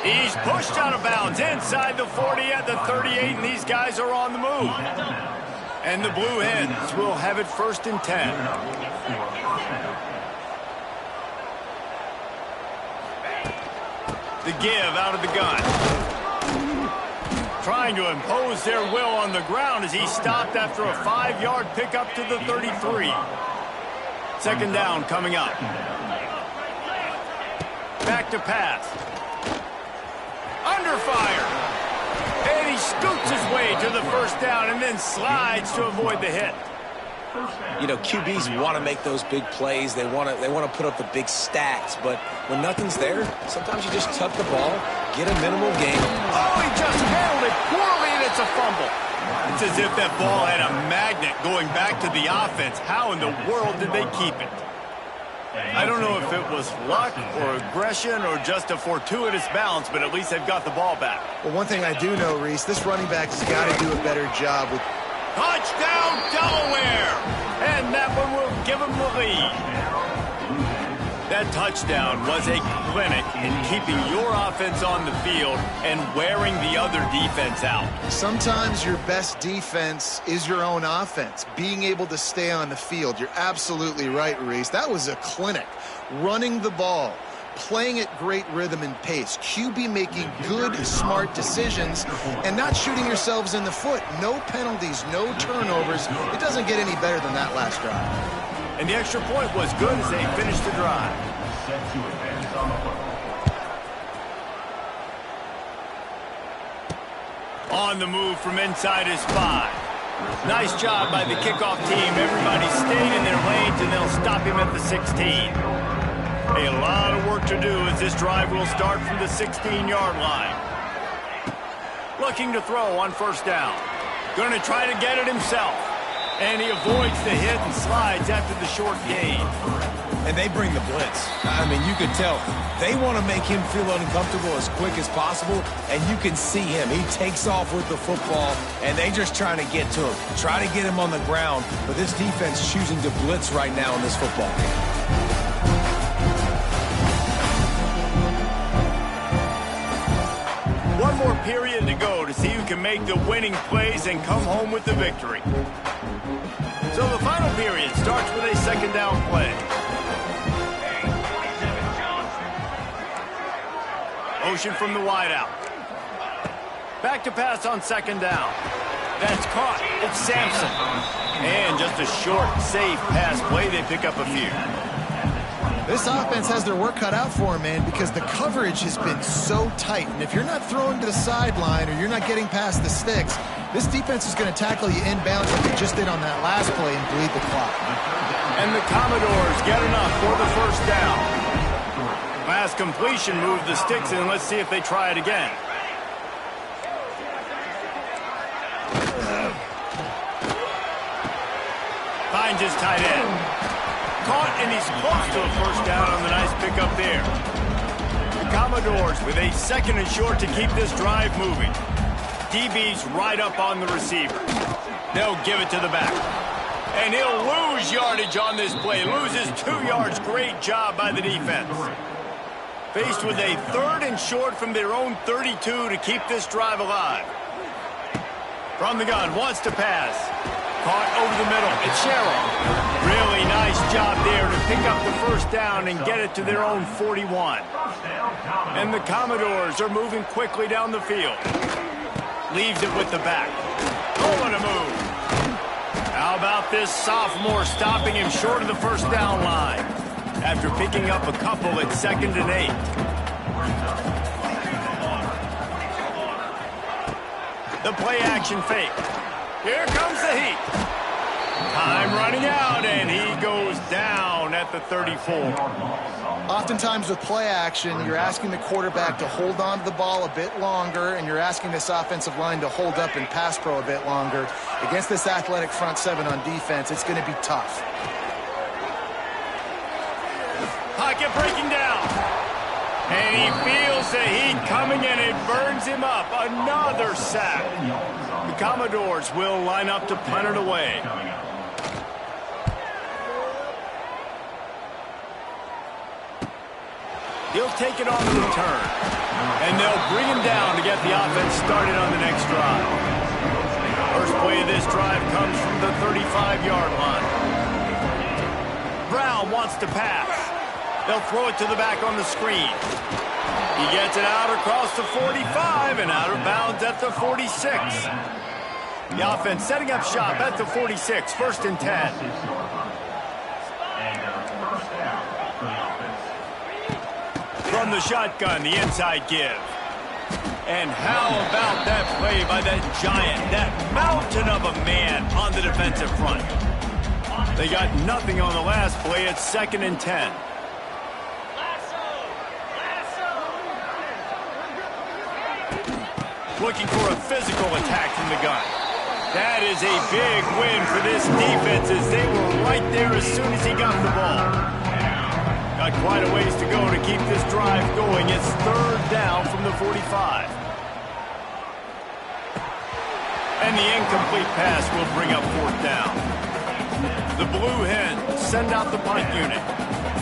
He's pushed out of bounds inside the 40 at the 38, and these guys are on the move. And the Blue Hens will have it 1st and 10. The give out of the gun. Trying to impose their will on the ground as he stopped after a 5-yard pickup to the 33. 2nd down coming up. Back to pass. Under fire. And he scoots his way to the 1st down and then slides to avoid the hit. You know, QBs want to make those big plays. They want to put up the big stats. But when nothing's there, sometimes you just tuck the ball, get a minimal gain. Oh, he just handled it poorly, and it's a fumble. It's as if that ball had a magnet going back to the offense. How in the world did they keep it? I don't know if it was luck or aggression or just a fortuitous bounce, but at least they've got the ball back. Well, one thing I do know, Reese, this running back has got to do a better job with... Touchdown, Delaware! And that one will give them the lead. That touchdown was a clinic in keeping your offense on the field and wearing the other defense out. Sometimes your best defense is your own offense, being able to stay on the field. You're absolutely right, Reese. That was a clinic. Running the ball, playing at great rhythm and pace, QB making good, smart decisions, and not shooting yourselves in the foot. No penalties, no turnovers. It doesn't get any better than that last drive. And the extra point was good as they finished the drive. Set to advance on the football. On the move from inside his 5. Nice job by the kickoff team. Everybody stayed in their lanes, and they'll stop him at the 16. A lot of work to do as this drive will start from the 16-yard line. Looking to throw on first down. Going to try to get it himself. And he avoids the hit and slides after the short gain. And they bring the blitz. I mean, you could tell they want to make him feel uncomfortable as quick as possible, and you can see him. He takes off with the football, and they just trying to get to him, try to get him on the ground, but this defense choosing to blitz right now in this football game. One more period to go to see who can make the winning plays and come home with the victory. So the final period starts with a second down play. Motion from the wideout. Back to pass on second down. That's caught. It's Sampson. And just a short, safe pass play. They pick up a few. This offense has their work cut out for them, man, because the coverage has been so tight. And if you're not throwing to the sideline or you're not getting past the sticks, this defense is going to tackle you inbounds like they just did on that last play and bleed the clock. And the Commodores get enough for the first down. Last completion moved the sticks in. Let's see if they try it again. Finds his tight end. Caught, and he's close to a first down on the nice pickup there. The Commodores with a second and short to keep this drive moving. DB's right up on the receiver. They'll give it to the back. And he'll lose yardage on this play. Loses 2 yards. Great job by the defense. Faced with a third and short from their own 32 to keep this drive alive. From the gun, wants to pass. Caught over the middle. It's Sherrill. Really nice job there to pick up the first down and get it to their own 41. And the Commodores are moving quickly down the field. Leaves it with the back. Oh, what a move. How about this sophomore stopping him short of the first down line after picking up a couple at 2nd and 8. The play action fake. Here comes the heat. Time running out, and he goes down at the 34. Oftentimes with play action, you're asking the quarterback to hold on to the ball a bit longer, and you're asking this offensive line to hold up in pass pro a bit longer. Against this athletic front seven on defense, it's going to be tough. Pocket breaking down. And he feels the heat coming, and it burns him up. Another sack. The Commodores will line up to punt it away. He'll take it on the return. And they'll bring him down to get the offense started on the next drive. First play of this drive comes from the 35-yard line. Brown wants to pass. They'll throw it to the back on the screen. He gets it out across the 45 and out of bounds at the 46. The offense setting up shop at the 46, 1st and 10. From the shotgun, the inside give. And how about that play by that giant, that mountain of a man on the defensive front? They got nothing on the last play. It's 2nd and 10. Looking for a physical attack from the gun. That is a big win for this defense as they were right there as soon as he got the ball. Got quite a ways to go to keep this drive going. It's third down from the 45. And the incomplete pass will bring up fourth down. The Blue Hens send out the punt unit.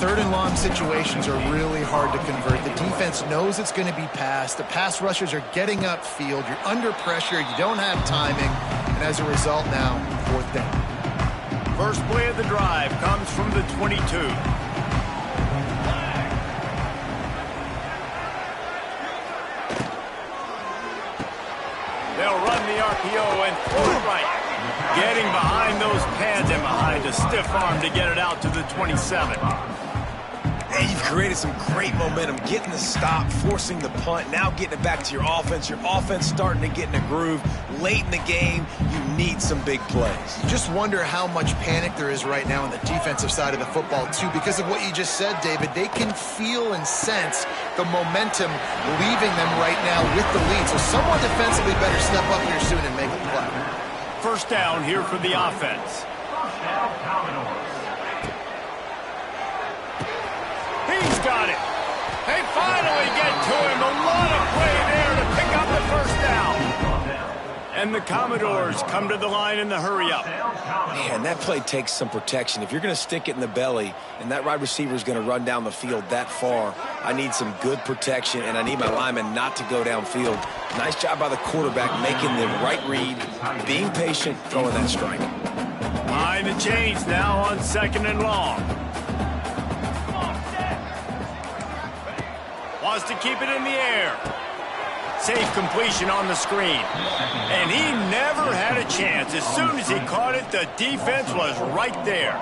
Third and long situations are really hard to convert. The defense knows it's going to be passed. The pass rushers are getting upfield. You're under pressure. You don't have timing. And as a result now, fourth down. First play of the drive comes from the 22. They'll run the RPO and throw it right. Getting behind those pads and behind a stiff arm to get it out to the 27. Hey, you've created some great momentum, getting the stop, forcing the punt, now getting it back to your offense. Your offense starting to get in a groove. Late in the game, you need some big plays. You just wonder how much panic there is right now on the defensive side of the football, too, because of what you just said, David. They can feel and sense the momentum leaving them right now with the lead. So someone defensively better step up here soon and make a play. First down here for the offense. He's got it. They finally get to him. A lot of play there to pick up the first down. And the Commodores come to the line in the hurry-up. Man, that play takes some protection. If you're going to stick it in the belly and that wide receiver is going to run down the field that far, I need some good protection, and I need my lineman not to go downfield. Nice job by the quarterback making the right read, being patient, throwing that strike. Behind the chains now on second and long. Wants to keep it in the air. Safe completion on the screen. And he never had a chance. As soon as he caught it, the defense was right there.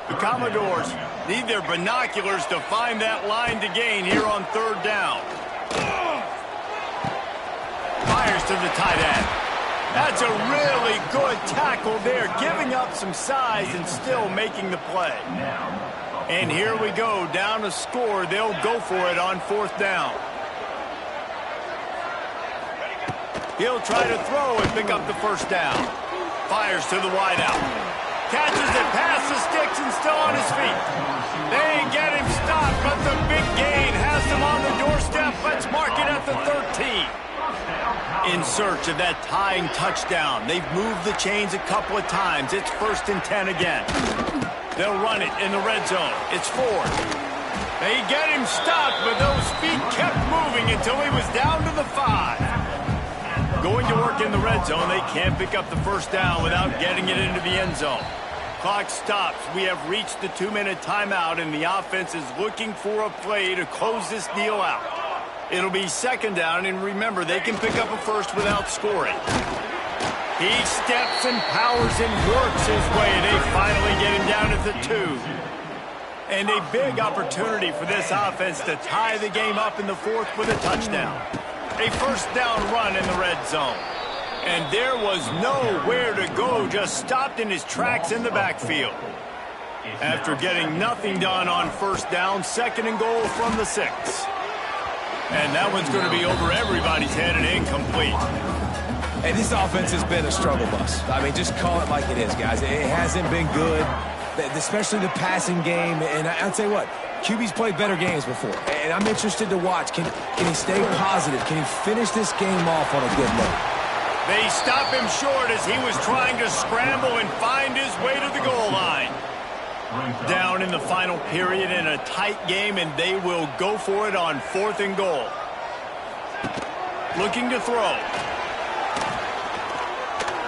The Commodores need their binoculars to find that line to gain here on third down. Fires to the tight end. That's a really good tackle there, giving up some size and still making the play. And here we go, down to score. They'll go for it on fourth down. He'll try to throw and pick up the first down. Fires to the wideout. Catches it past the sticks and still on his feet. They get him stopped, but the big gain has him on the doorstep. Let's mark it at the 13. In search of that tying touchdown. They've moved the chains a couple of times. It's 1st and 10 again. They'll run it in the red zone. It's 4. They get him stopped, but those feet kept moving until he was down to the 5. Going to work in the red zone, they can't pick up the first down without getting it into the end zone. Clock stops. We have reached the 2-minute timeout, and the offense is looking for a play to close this deal out. It'll be second down, and remember, they can pick up a first without scoring. He steps and powers and works his way. They finally get him down at the 2. And a big opportunity for this offense to tie the game up in the 4th with a touchdown. A first down run in the red zone. And there was nowhere to go, just stopped in his tracks in the backfield. After getting nothing done on first down, 2nd and goal from the 6. And that one's going to be over everybody's head and incomplete. Hey, this offense has been a struggle bus. I mean, just call it like it is, guys. It hasn't been good, especially the passing game. And I'll tell you what, QB's played better games before. And I'm interested to watch. Can he stay positive? Can he finish this game off on a good note? They stop him short as he was trying to scramble and find his way to the goal line. Down in the final period in a tight game, and they will go for it on 4th and goal. Looking to throw.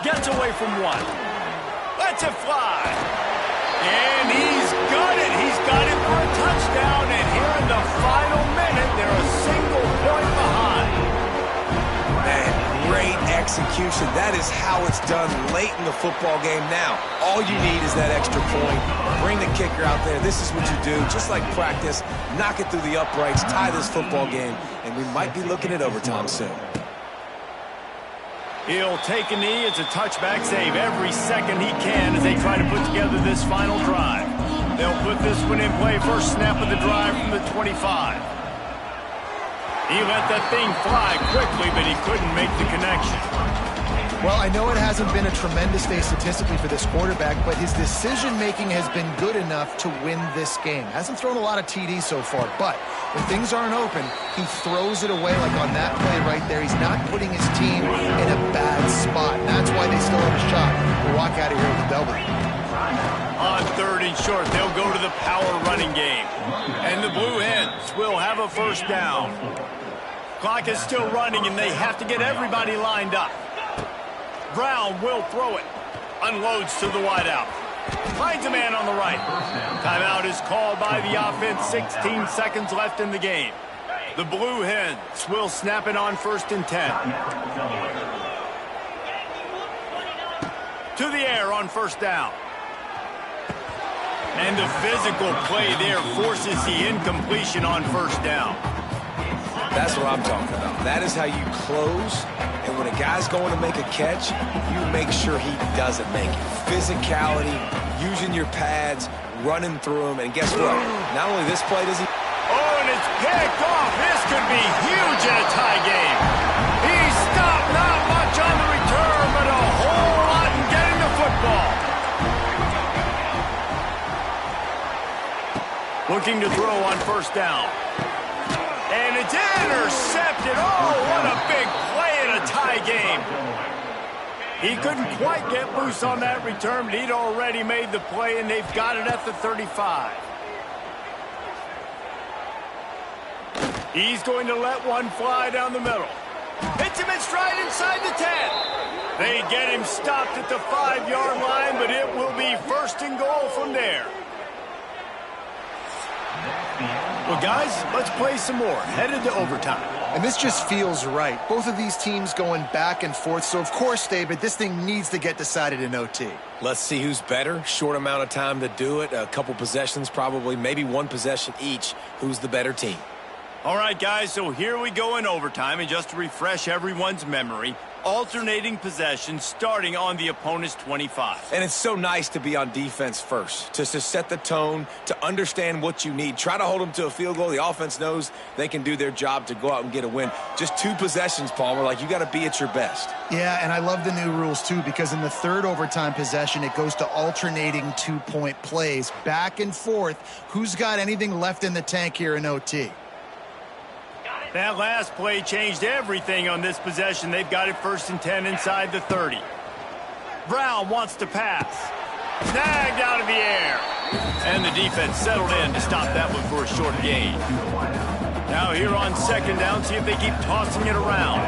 Gets away from 1. Lets it fly. And he's got it. He's got it for a touchdown. And here in the final minute, they're a single point behind. Man, great execution. That is how it's done late in the football game now. All you need is that extra point. Bring the kicker out there. This is what you do. Just like practice, knock it through the uprights, tie this football game, and we might be looking at overtime soon. He'll take a knee. It's a touchback save every second he can as they try to put together this final drive. They'll put this one in play. First snap of the drive from the 25. He let that thing fly quickly, but he couldn't make the connection. Well, I know it hasn't been a tremendous day statistically for this quarterback, but his decision-making has been good enough to win this game. Hasn't thrown a lot of TDs so far, but when things aren't open, he throws it away like on that play right there. He's not putting his team in a bad spot. And that's why they still have a shot to walk out of here with a W. On 3rd and short, they'll go to the power running game. And the Blue Hens will have a first down. Clock is still running, and they have to get everybody lined up. Brown will throw it. Unloads to the wideout. Finds a man on the right. Timeout is called by the offense. 16 seconds left in the game. The Blue Hens will snap it on 1st and 10. To the air on 1st down. And the physical play there forces the incompletion on 1st down. That's what I'm talking about. That is how you close. And when a guy's going to make a catch, you make sure he doesn't make it. Physicality, using your pads, running through them. And guess what? Not only this play does he... Oh, and it's picked off. This could be huge in a tie game. He stopped not much on the return, but a whole lot in getting the football. Looking to throw on 1st down. And it's intercepted. Oh, what a big play in a tie game. He couldn't quite get loose on that return, but he'd already made the play, and they've got it at the 35. He's going to let one fly down the middle. Hits him in stride inside the 10. They get him stopped at the 5-yard line, but it will be 1st and goal from there. Well, guys, let's play some more. Headed to overtime. And this just feels right. Both of these teams going back and forth. So, of course, David, this thing needs to get decided in OT. Let's see who's better. Short amount of time to do it. A couple possessions probably. Maybe one possession each. Who's the better team? All right, guys, so here we go in overtime. And just to refresh everyone's memory, alternating possessions starting on the opponent's 25. And it's so nice to be on defense first, to set the tone, to understand what you need. Try to hold them to a field goal. The offense knows they can do their job to go out and get a win. Just 2 possessions, Palmer. Like, you got to be at your best. Yeah, and I love the new rules, too, because in the 3rd overtime possession, it goes to alternating 2-point plays. Back and forth. Who's got anything left in the tank here in OT? That last play changed everything on this possession. They've got it 1st and 10 inside the 30. Brown wants to pass. Snagged out of the air. And the defense settled in to stop that one for a short gain. Now here on 2nd down, see if they keep tossing it around.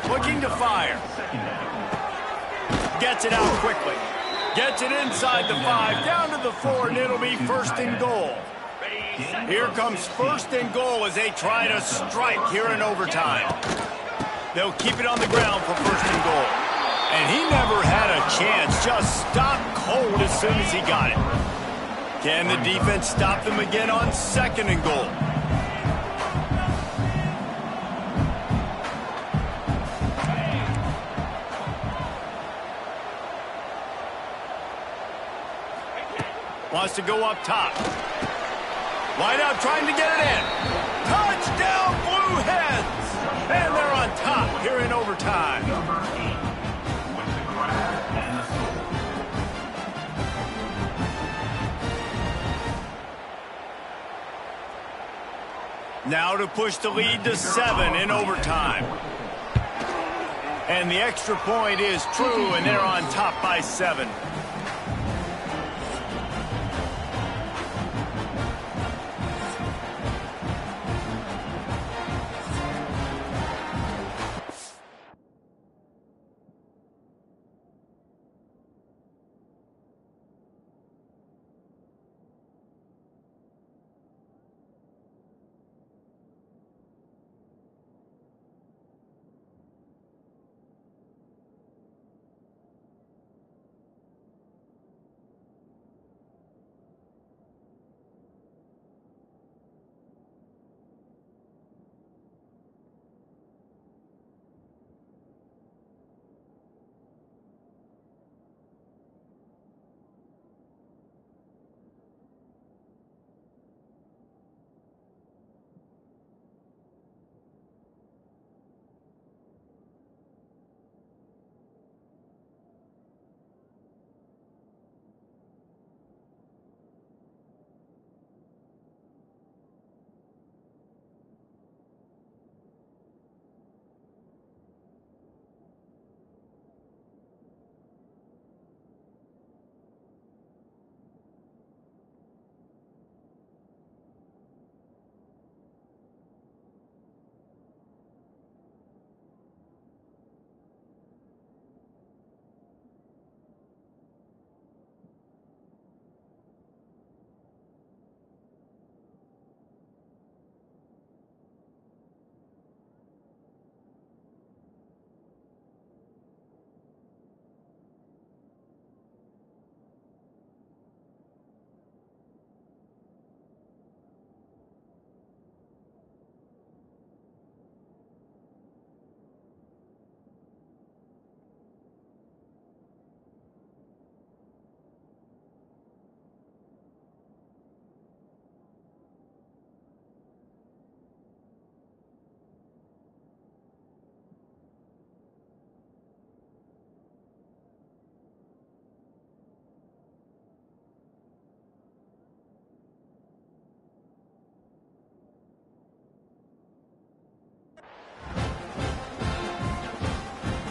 Looking to fire. Gets it out quickly. Gets it inside the 5, down to the 4, and it'll be 1st and goal. Here comes 1st and goal as they try to strike here in overtime. They'll keep it on the ground for 1st and goal. And he never had a chance, just stopped cold as soon as he got it. Can the defense stop them again on 2nd and goal? Wants to go up top. Wide out trying to get it in. Touchdown, Blue Hens! And they're on top here in overtime. Now to push the lead to 7 in overtime. And the extra point is true, and they're on top by 7.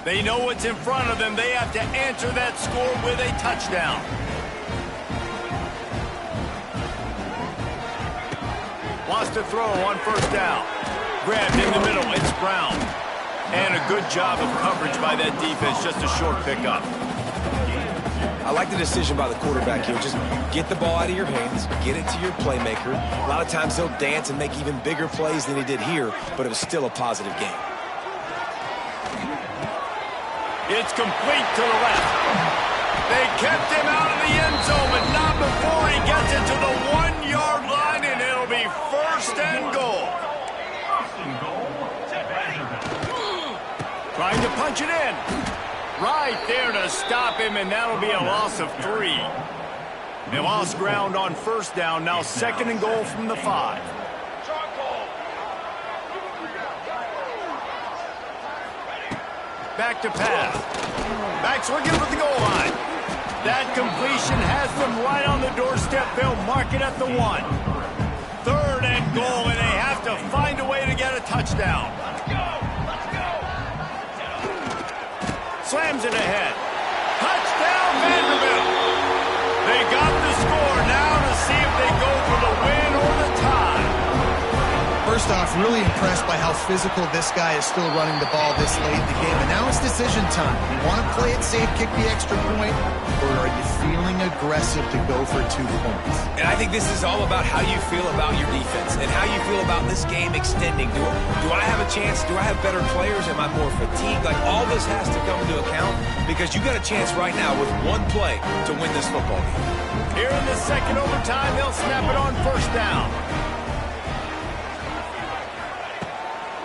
They know what's in front of them. They have to answer that score with a touchdown. Wants to throw on first down. Grabbed in the middle. It's Brown. And a good job of coverage by that defense. Just a short pickup. I like the decision by the quarterback here. Just get the ball out of your hands, get it to your playmaker. A lot of times he'll dance and make even bigger plays than he did here, but it was still a positive game. It's complete to the left. They kept him out of the end zone, but not before he gets it to the 1-yard line, and it'll be first and goal. Trying to punch it in. Right there to stop him, and that'll be a loss of 3. They lost ground on first down. Now second and goal from the 5. Back to pass. Back's looking for the goal line. That completion has them right on the doorstep. They'll mark it at the 1. Third and goal, and they have to find a way to get a touchdown. Slams it ahead. Touchdown, Vanderbilt. They got the score now to see if they go for the win or the tie. First off, really impressed by how physical this guy is still running the ball this late in the game. And now it's decision time. You want to play it safe, kick the extra point, or are you feeling aggressive to go for 2 points? And I think this is all about how you feel about your defense and how you feel about this game extending. Do I have a chance? Do I have better players? Am I more fatigued? Like, all this has to come into account because you got a chance right now with 1 play to win this football game. Here in the second overtime, they'll snap it on first down.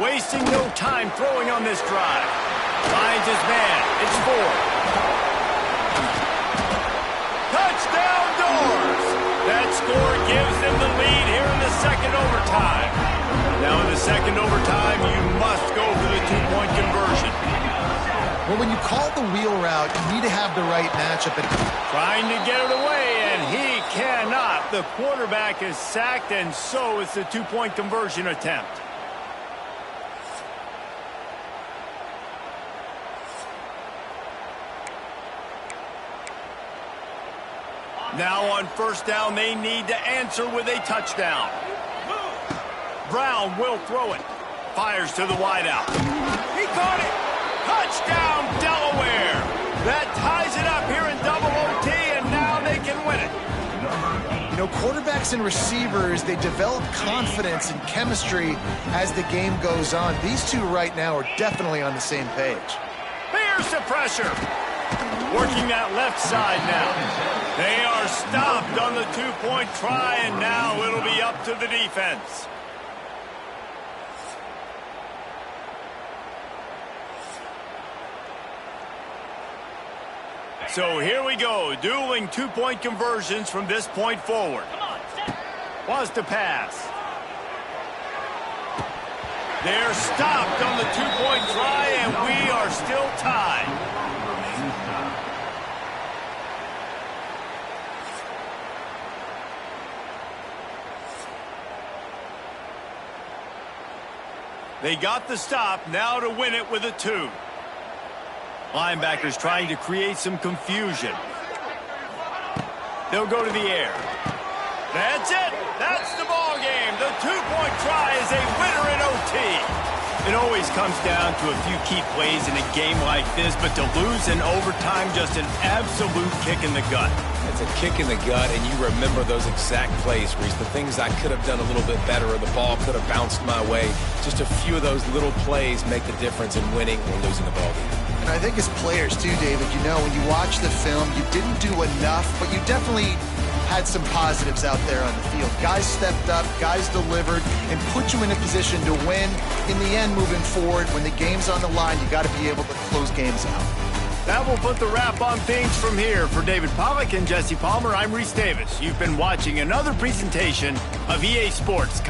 Wasting no time throwing on this drive. Finds his man. It's 4. Touchdown, Doors! That score gives them the lead here in the second overtime. Now in the second overtime, you must go for the 2-point conversion. Well, when you call the wheel route, you need to have the right matchup. Trying to get it away, and he cannot. The quarterback is sacked, and so is the 2-point conversion attempt. Now on first down, they need to answer with a touchdown. Brown will throw it. Fires to the wideout. He caught it. Touchdown, Delaware. That ties it up here in double OT, and now they can win it. You know, quarterbacks and receivers, they develop confidence and chemistry as the game goes on. These two right now are definitely on the same page. Here's the pressure. Working that left side now. They are stopped on the 2-point try, and now it'll be up to the defense. So here we go, dueling 2-point conversions from this point forward. Wants to pass. They're stopped on the 2-point try, and we are still tied. They got the stop, now to win it with a 2. Linebackers trying to create some confusion. They'll go to the air. That's it. That's the ball game. The 2-point try is a winner in OT. It always comes down to a few key plays in a game like this, but to lose in overtime, just an absolute kick in the gut. It's a kick in the gut, and you remember those exact plays, Reese. The things I could have done a little bit better, or the ball could have bounced my way. Just a few of those little plays make the difference in winning or losing the ball game. And I think as players too, David, you know, when you watch the film, you didn't do enough, but you definitely had some positives out there on the field. Guys stepped up, guys delivered, and put you in a position to win. In the end, moving forward, when the game's on the line, you got to be able to close games out. That will put the wrap on things from here. For David Pollack and Jesse Palmer, I'm Reese Davis. You've been watching another presentation of EA Sports.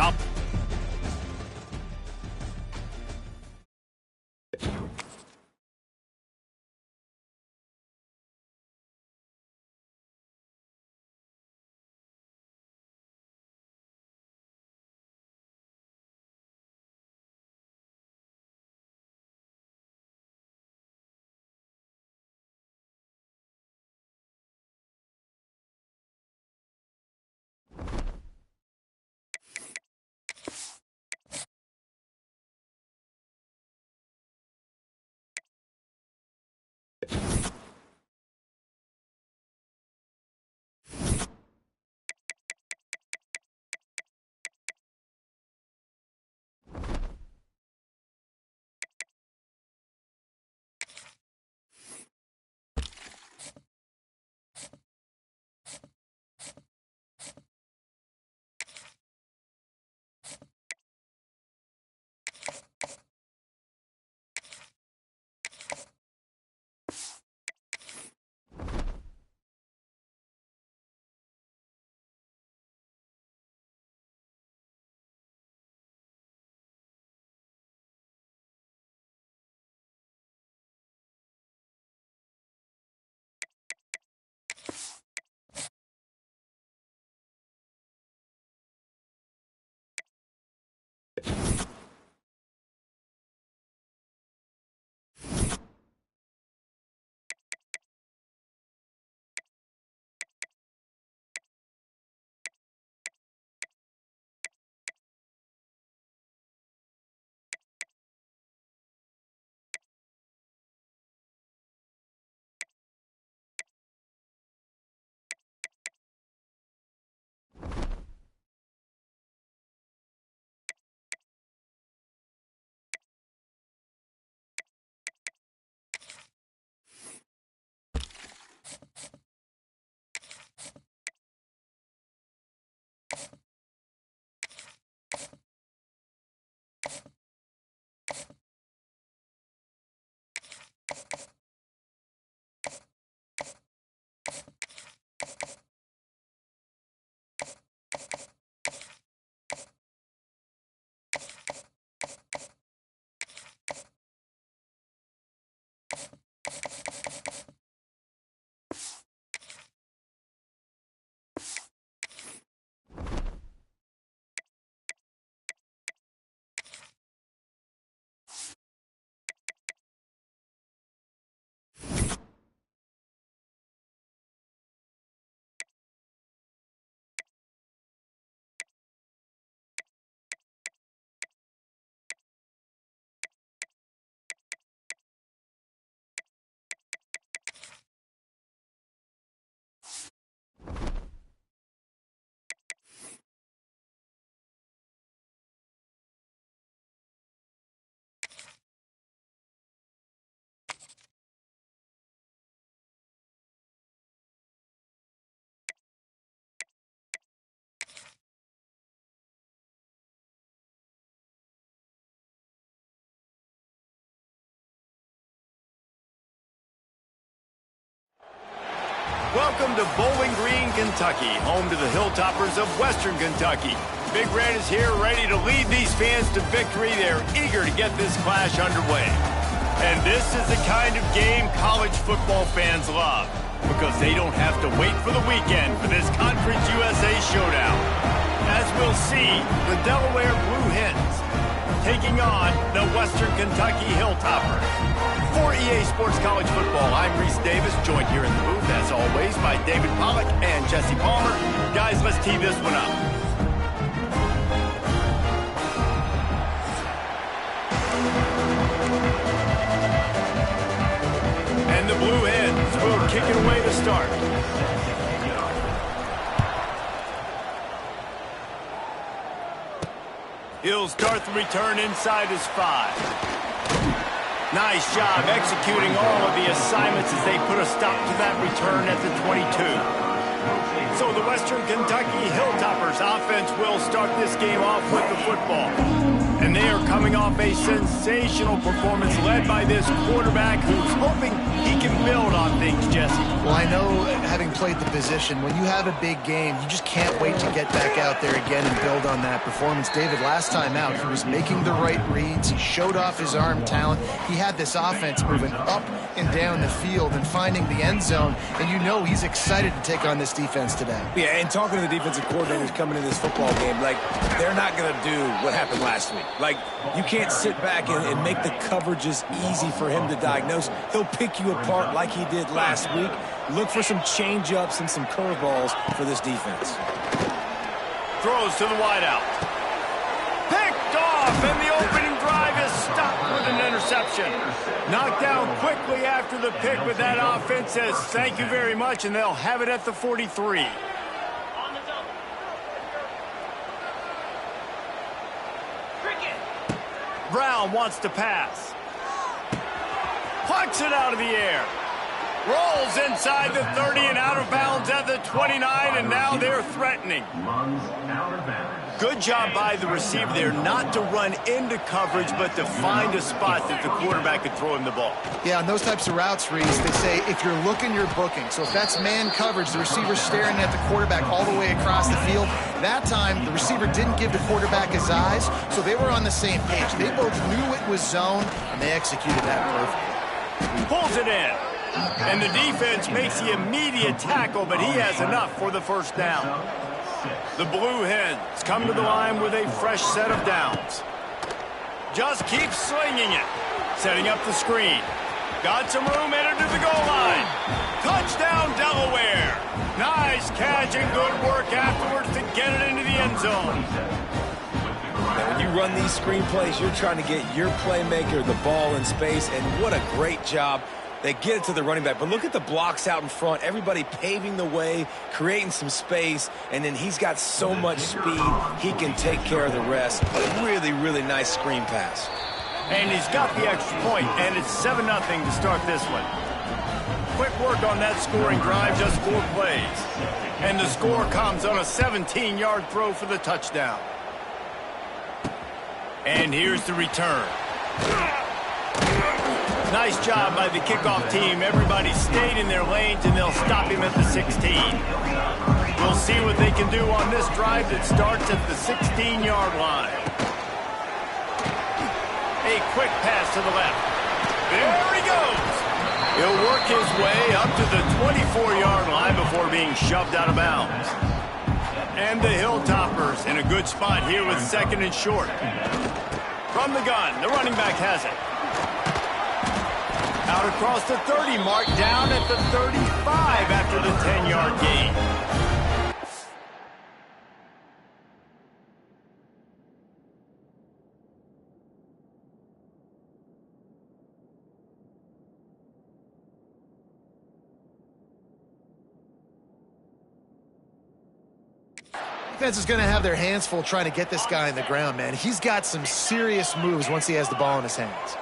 Welcome to Bowling Green, Kentucky, home to the Hilltoppers of Western Kentucky. Big Red is here ready to lead these fans to victory. They're eager to get this clash underway. And this is the kind of game college football fans love, because they don't have to wait for the weekend for this Conference USA showdown. As we'll see, the Delaware Blue Hens taking on the Western Kentucky Hilltoppers. For EA Sports College Football, I'm Reese Davis, joined here in the booth, as always, by David Pollack and Jesse Palmer. Guys, let's tee this one up. And the Blue Hens will kick it away to start. He'll start the return inside his 5. Nice job executing all of the assignments as they put a stop to that return at the 22. So the Western Kentucky Hilltoppers offense will start this game off with the football. And they are coming off a sensational performance led by this quarterback who's hoping he can build on things, Jesse. Well, I know, having played the position, when you have a big game, you just can't wait to get back out there again and build on that performance. David, last time out, he was making the right reads. He showed off his arm talent. He had this offense moving up and down the field and finding the end zone. And you know he's excited to take on this defense today. Yeah, and talking to the defensive coordinators coming in this football game, like, they're not going to do what happened last week. Like, you can't sit back and make the coverages easy for him to diagnose. He'll pick you apart like he did last week. Look for some change-ups and some curveballs for this defense. Throws to the wideout. Picked off, and the opening drive is stopped with an interception. Knocked down quickly after the pick, but that offense says thank you very much, and they'll have it at the 43. Brown wants to pass. Plucks it out of the air. Rolls inside the 30 and out of bounds at the 29, and now they're threatening. Good job by the receiver there not to run into coverage, but to find a spot that the quarterback could throw him the ball. Yeah, on those types of routes, Reese, they say if you're looking, you're booking. So if that's man coverage, the receiver's staring at the quarterback all the way across the field. That time, the receiver didn't give the quarterback his eyes, so they were on the same page. They both knew it was zone, and they executed that perfectly. Pulls it in. And the defense makes the immediate tackle, but he has enough for the first down. The Blue Hens come to the line with a fresh set of downs. Just keeps slinging it. Setting up the screen. Got some room, headed to the goal line. Touchdown, Delaware. Nice catch and good work afterwards to get it into the end zone. Now, when you run these screen plays, you're trying to get your playmaker the ball in space, and what a great job. They get it to the running back, but look at the blocks out in front. Everybody paving the way, creating some space, and then he's got so much speed, he can take care of the rest. A really, really nice screen pass. And he's got the extra point, and it's 7-0 to start this one. Quick work on that scoring drive, just 4 plays. And the score comes on a 17-yard throw for the touchdown. And here's the return. Nice job by the kickoff team. Everybody stayed in their lanes, and they'll stop him at the 16. We'll see what they can do on this drive that starts at the 16-yard line. A quick pass to the left. There he goes. He'll work his way up to the 24-yard line before being shoved out of bounds. And the Hilltoppers in a good spot here with 2nd and short. From the gun, the running back has it. Out across the 30 mark, down at the 35 after the 10-yard gain. Defense is going to have their hands full trying to get this guy on the ground, man. He's got some serious moves once he has the ball in his hands.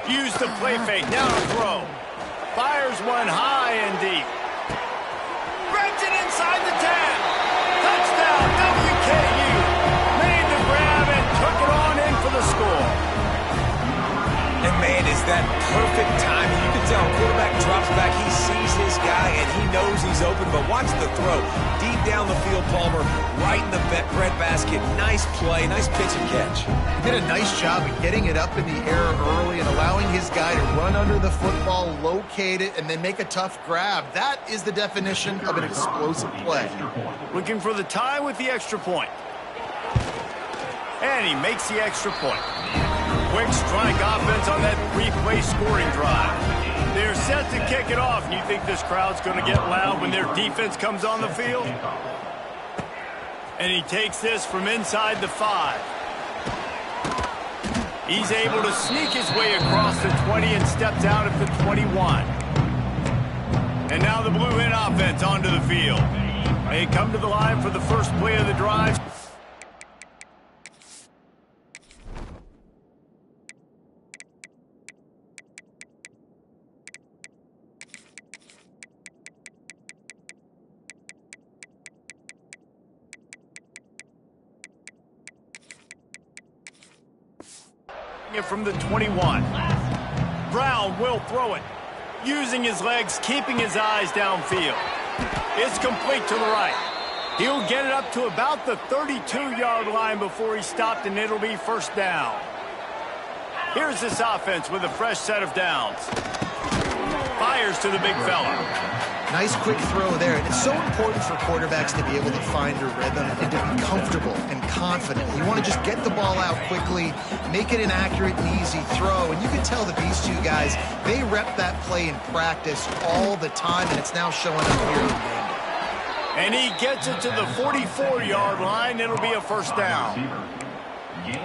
Use the play fake, now a throw. Fires one high and deep. Grabs it inside the 10. Touchdown, WKU. Made the grab and took it on in for the score. And man, is that perfect timing. You can tell quarterback drops back. He sees his guy, and he knows he's open. But watch the throw. Deep down the field, Palmer, right in the breadbasket. Nice play, nice pitch and catch. He did a nice job of getting it up in the air early and allowing his guy to run under the football, locate it, and then make a tough grab. That is the definition of an explosive play. Looking for the tie with the extra point. And he makes the extra point. Quick strike offense on that three-play scoring drive. They're set to kick it off, and you think this crowd's going to get loud when their defense comes on the field? And he takes this from inside the 5. He's able to sneak his way across the 20 and steps out at the 21. And now the Blue Hen offense onto the field. They come to the line for the first play of the drive. From the 21. Brown will throw it. Using his legs, keeping his eyes downfield. It's complete to the right. He'll get it up to about the 32-yard line before he stopped, and it'll be first down. Here's this offense with a fresh set of downs. Fires to the big fella. Nice quick throw there. And it's so important for quarterbacks to be able to find a rhythm and to be comfortable and confident. You want to just get the ball out quickly, make it an accurate and easy throw. And you can tell that these two guys, they rep that play in practice all the time, and it's now showing up here in the game. And he gets it to the 44-yard line. It'll be a first down.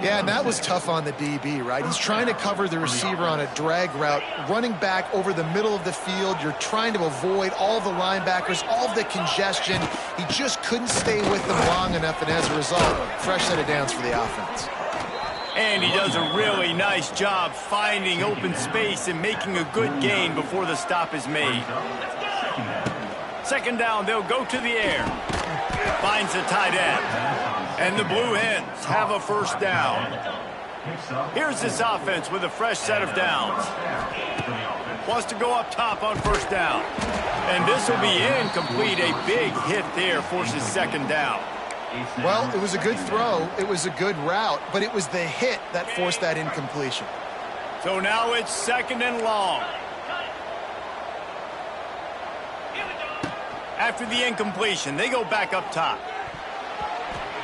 Yeah, and that was tough on the DB, right? He's trying to cover the receiver on a drag route, running back over the middle of the field. You're trying to avoid all the linebackers, all of the congestion. He just couldn't stay with them long enough, and as a result, fresh set of downs for the offense. And he does a really nice job finding open space and making a good gain before the stop is made. Second down, they'll go to the air. Finds a tight end. And the Blue Hens have a first down. Here's this offense with a fresh set of downs. Wants to go up top on first down. And this will be incomplete. A big hit there forces second down. Well, it was a good throw. It was a good route, but it was the hit that forced that incompletion. So now it's second and long. After the incompletion, they go back up top.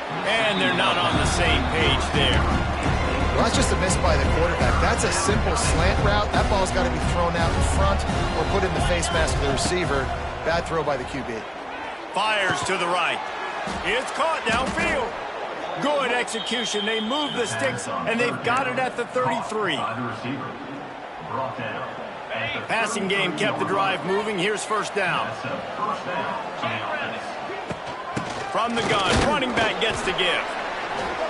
And they're not on the same page there. Well, that's just a miss by the quarterback. That's a simple slant route. That ball's got to be thrown out in front or put in the face mask of the receiver. Bad throw by the QB. Fires to the right. It's caught downfield. Good execution. They move the sticks, and they've got it at the 33. Passing game kept the drive moving. Here's first down. From the gun, running back gets to give.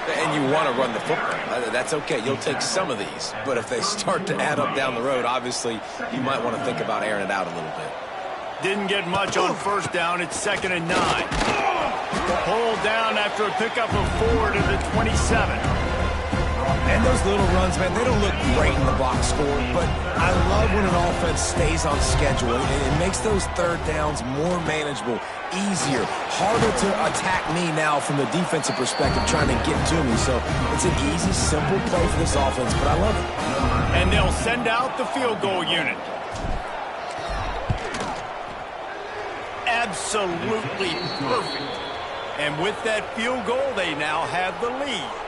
And you want to run the football. That's okay. You'll take some of these. But if they start to add up down the road, obviously, you might want to think about airing it out a little bit. Didn't get much on first down. It's second and 9. Pulled down after a pickup of 4 to the 27. And those little runs, man, they don't look great in the box score, but I love when an offense stays on schedule. It makes those third downs more manageable, easier, harder to attack me now from the defensive perspective trying to get to me. So it's an easy, simple play for this offense, but I love it. And they'll send out the field goal unit. Absolutely perfect. And with that field goal, they now have the lead.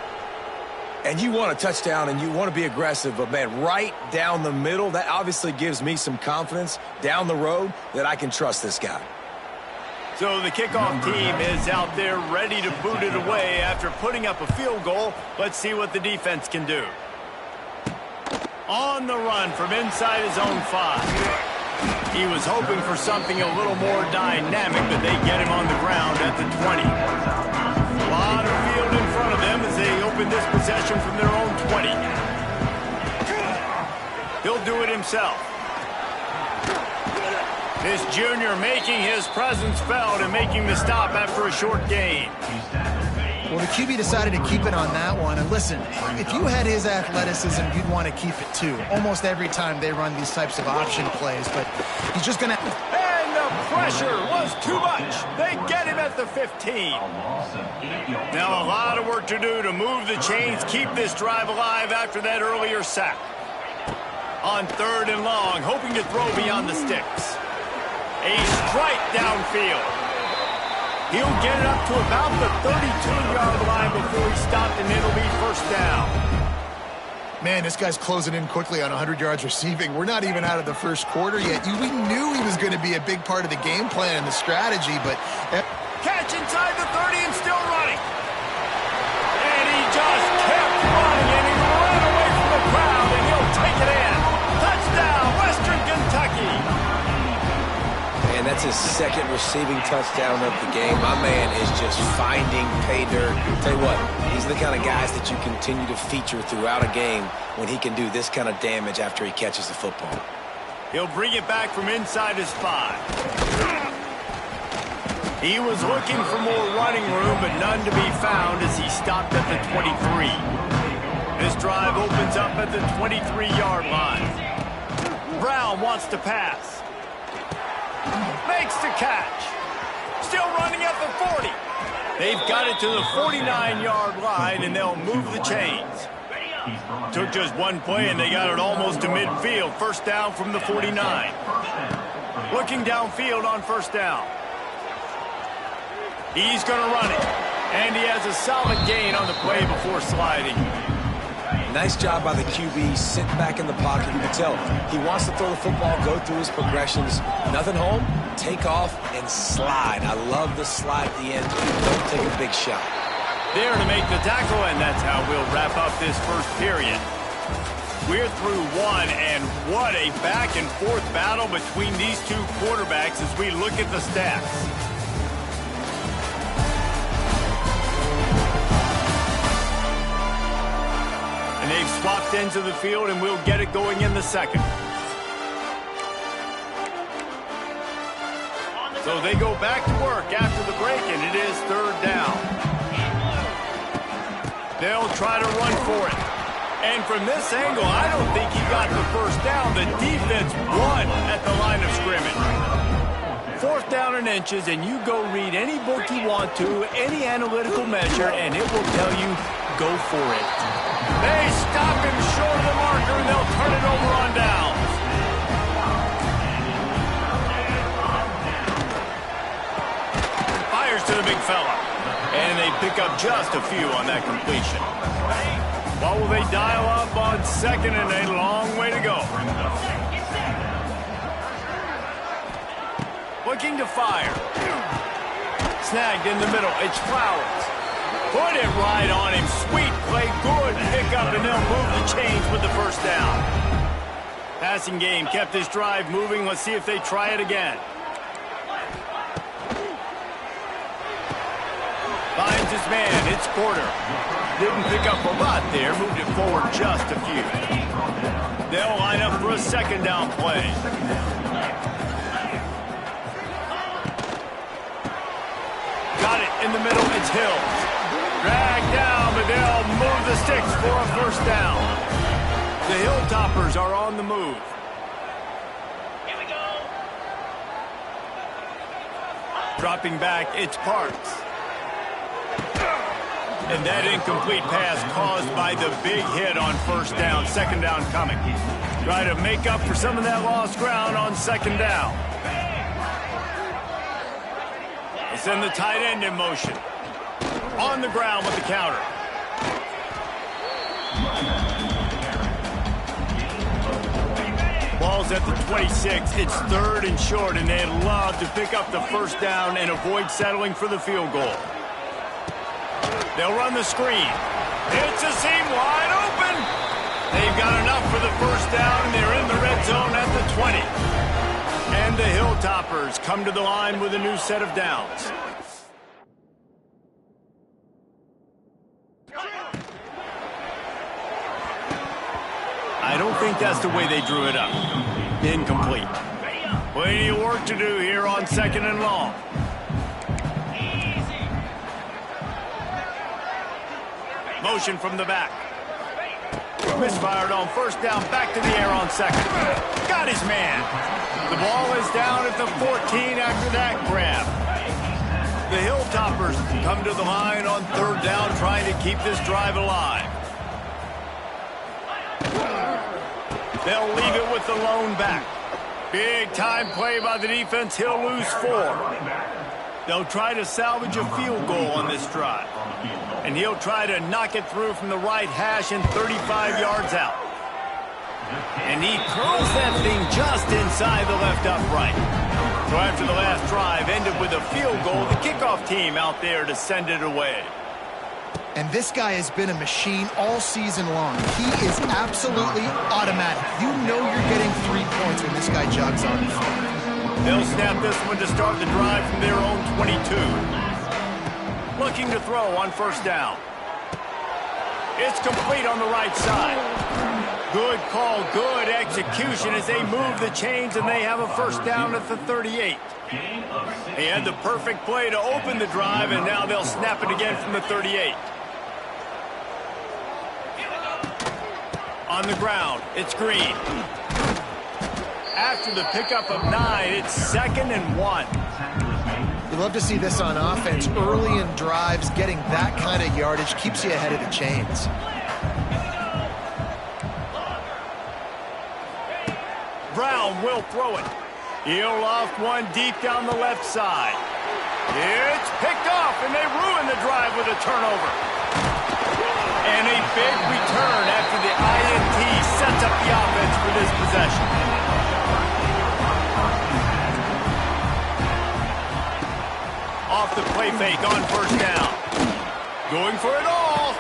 And you want a touchdown and you want to be aggressive, but, man, right down the middle, that obviously gives me some confidence down the road that I can trust this guy. So the kickoff team is out there ready to boot it away after putting up a field goal. Let's see what the defense can do. On the run from inside his own 5. He was hoping for something a little more dynamic, but they get him on the ground at the 20. A lot of field in front of them as they open this possession from their own 20. He'll do it himself. This junior making his presence felt and making the stop after a short gain. Well, the QB decided to keep it on that one. And listen, if you had his athleticism, you'd want to keep it too. Almost every time they run these types of option plays, but he's just going to... And the pressure was too much. They get him at the 15. Now a lot of work to do to move the chains, keep this drive alive after that earlier sack. On 3rd and long, hoping to throw beyond the sticks. A strike downfield. He'll get it up to about the 32-yard line before he's stopped, and it'll be first down. Man, this guy's closing in quickly on 100 yards receiving. We're not even out of the first quarter yet. We knew he was going to be a big part of the game plan and the strategy, but... Catch inside the 30 and still running. And he just kept running, and he ran away from the crowd, and he'll take it in. Touchdown, Western Kentucky. And that's his 2nd receiving touchdown of the game. My man is just finding pay dirt. Tell you what, these are the kind of guys that you continue to feature throughout a game when he can do this kind of damage after he catches the football. He'll bring it back from inside his 5. He was looking for more running room, but none to be found as he stopped at the 23. This drive opens up at the 23-yard line. Brown wants to pass. Makes the catch. Still running at the 40. They've got it to the 49-yard line, and they'll move the chains. Took just one play, and they got it almost to midfield. First down from the 49. Looking downfield on first down. He's going to run it. And he has a solid gain on the play before sliding. Nice job by the QB, sitting back in the pocket. You can tell he wants to throw the football, go through his progressions. Nothing home, take off, and slide. I love the slide at the end. Don't take a big shot. There to make the tackle, and that's how we'll wrap up this first period. We're through one, and what a back-and-forth battle between these two quarterbacks as we look at the stats. And they've swapped ends of the field, and we'll get it going in the second. So they go back to work after the break, and it is 3rd down. They'll try to run for it. And from this angle, I don't think he got the first down. The defense won at the line of scrimmage. 4th down and inches, and you go read any book you want to, any analytical measure, and it will tell you, go for it. They stop him short of the marker, and they'll turn it over on downs. Fires to the big fella. And they pick up just a few on that completion. What will they dial up on second, and a long way to go. Looking to fire. Snagged in the middle. It's Flowers. Put it right on him. Sweet play. Good pickup, and they'll move the chains with the first down. Passing game kept this drive moving. Let's see if they try it again. Finds his man. It's Porter. Didn't pick up a lot there. Moved it forward just a few. They'll line up for a second down play. Got it in the middle. It's Hills. Dragged down, but they'll move the sticks for a first down. The Hilltoppers are on the move. Here we go. Dropping back, it's Parks. And that incomplete pass caused by the big hit on first down. Second down coming. Try to make up for some of that lost ground on second down. They send the tight end in motion. On the ground with the counter. Ball's at the 26. It's 3rd and short, and they'd love to pick up the first down and avoid settling for the field goal. They'll run the screen. It's a seam wide open. They've got enough for the first down, and they're in the red zone at the 20. And the Hilltoppers come to the line with a new set of downs. I don't think that's the way they drew it up. Incomplete. Plenty of work to do here on second and long. Motion from the back. Misfired on first down, back to the air on second. Got his man. The ball is down at the 14 after that grab. The Hilltoppers come to the line on third down, trying to keep this drive alive. They'll leave it with the lone back. Big time play by the defense. He'll lose 4. They'll try to salvage a field goal on this drive. And he'll try to knock it through from the right hash and 35 yards out. And he curls that thing just inside the left upright. So after the last drive ended with a field goal, the kickoff team out there to send it away. And this guy has been a machine all season long. He is absolutely automatic. You know you're getting 3 points when this guy jogs on the field. They'll snap this one to start the drive from their own 22. Looking to throw on first down. It's complete on the right side. Good call, good execution as they move the chains, and they have a first down at the 38. He had the perfect play to open the drive, and now they'll snap it again from the 38. On the ground, it's Green. After the pickup of 9, it's 2nd and 1. You love to see this on offense. Early in drives, getting that kind of yardage keeps you ahead of the chains. Brown will throw it. He'll loft one deep down the left side. It's picked off, and they ruin the drive with a turnover. And a big return after the INT sets up the offense for this possession. Off the play fake on first down. Going for it all.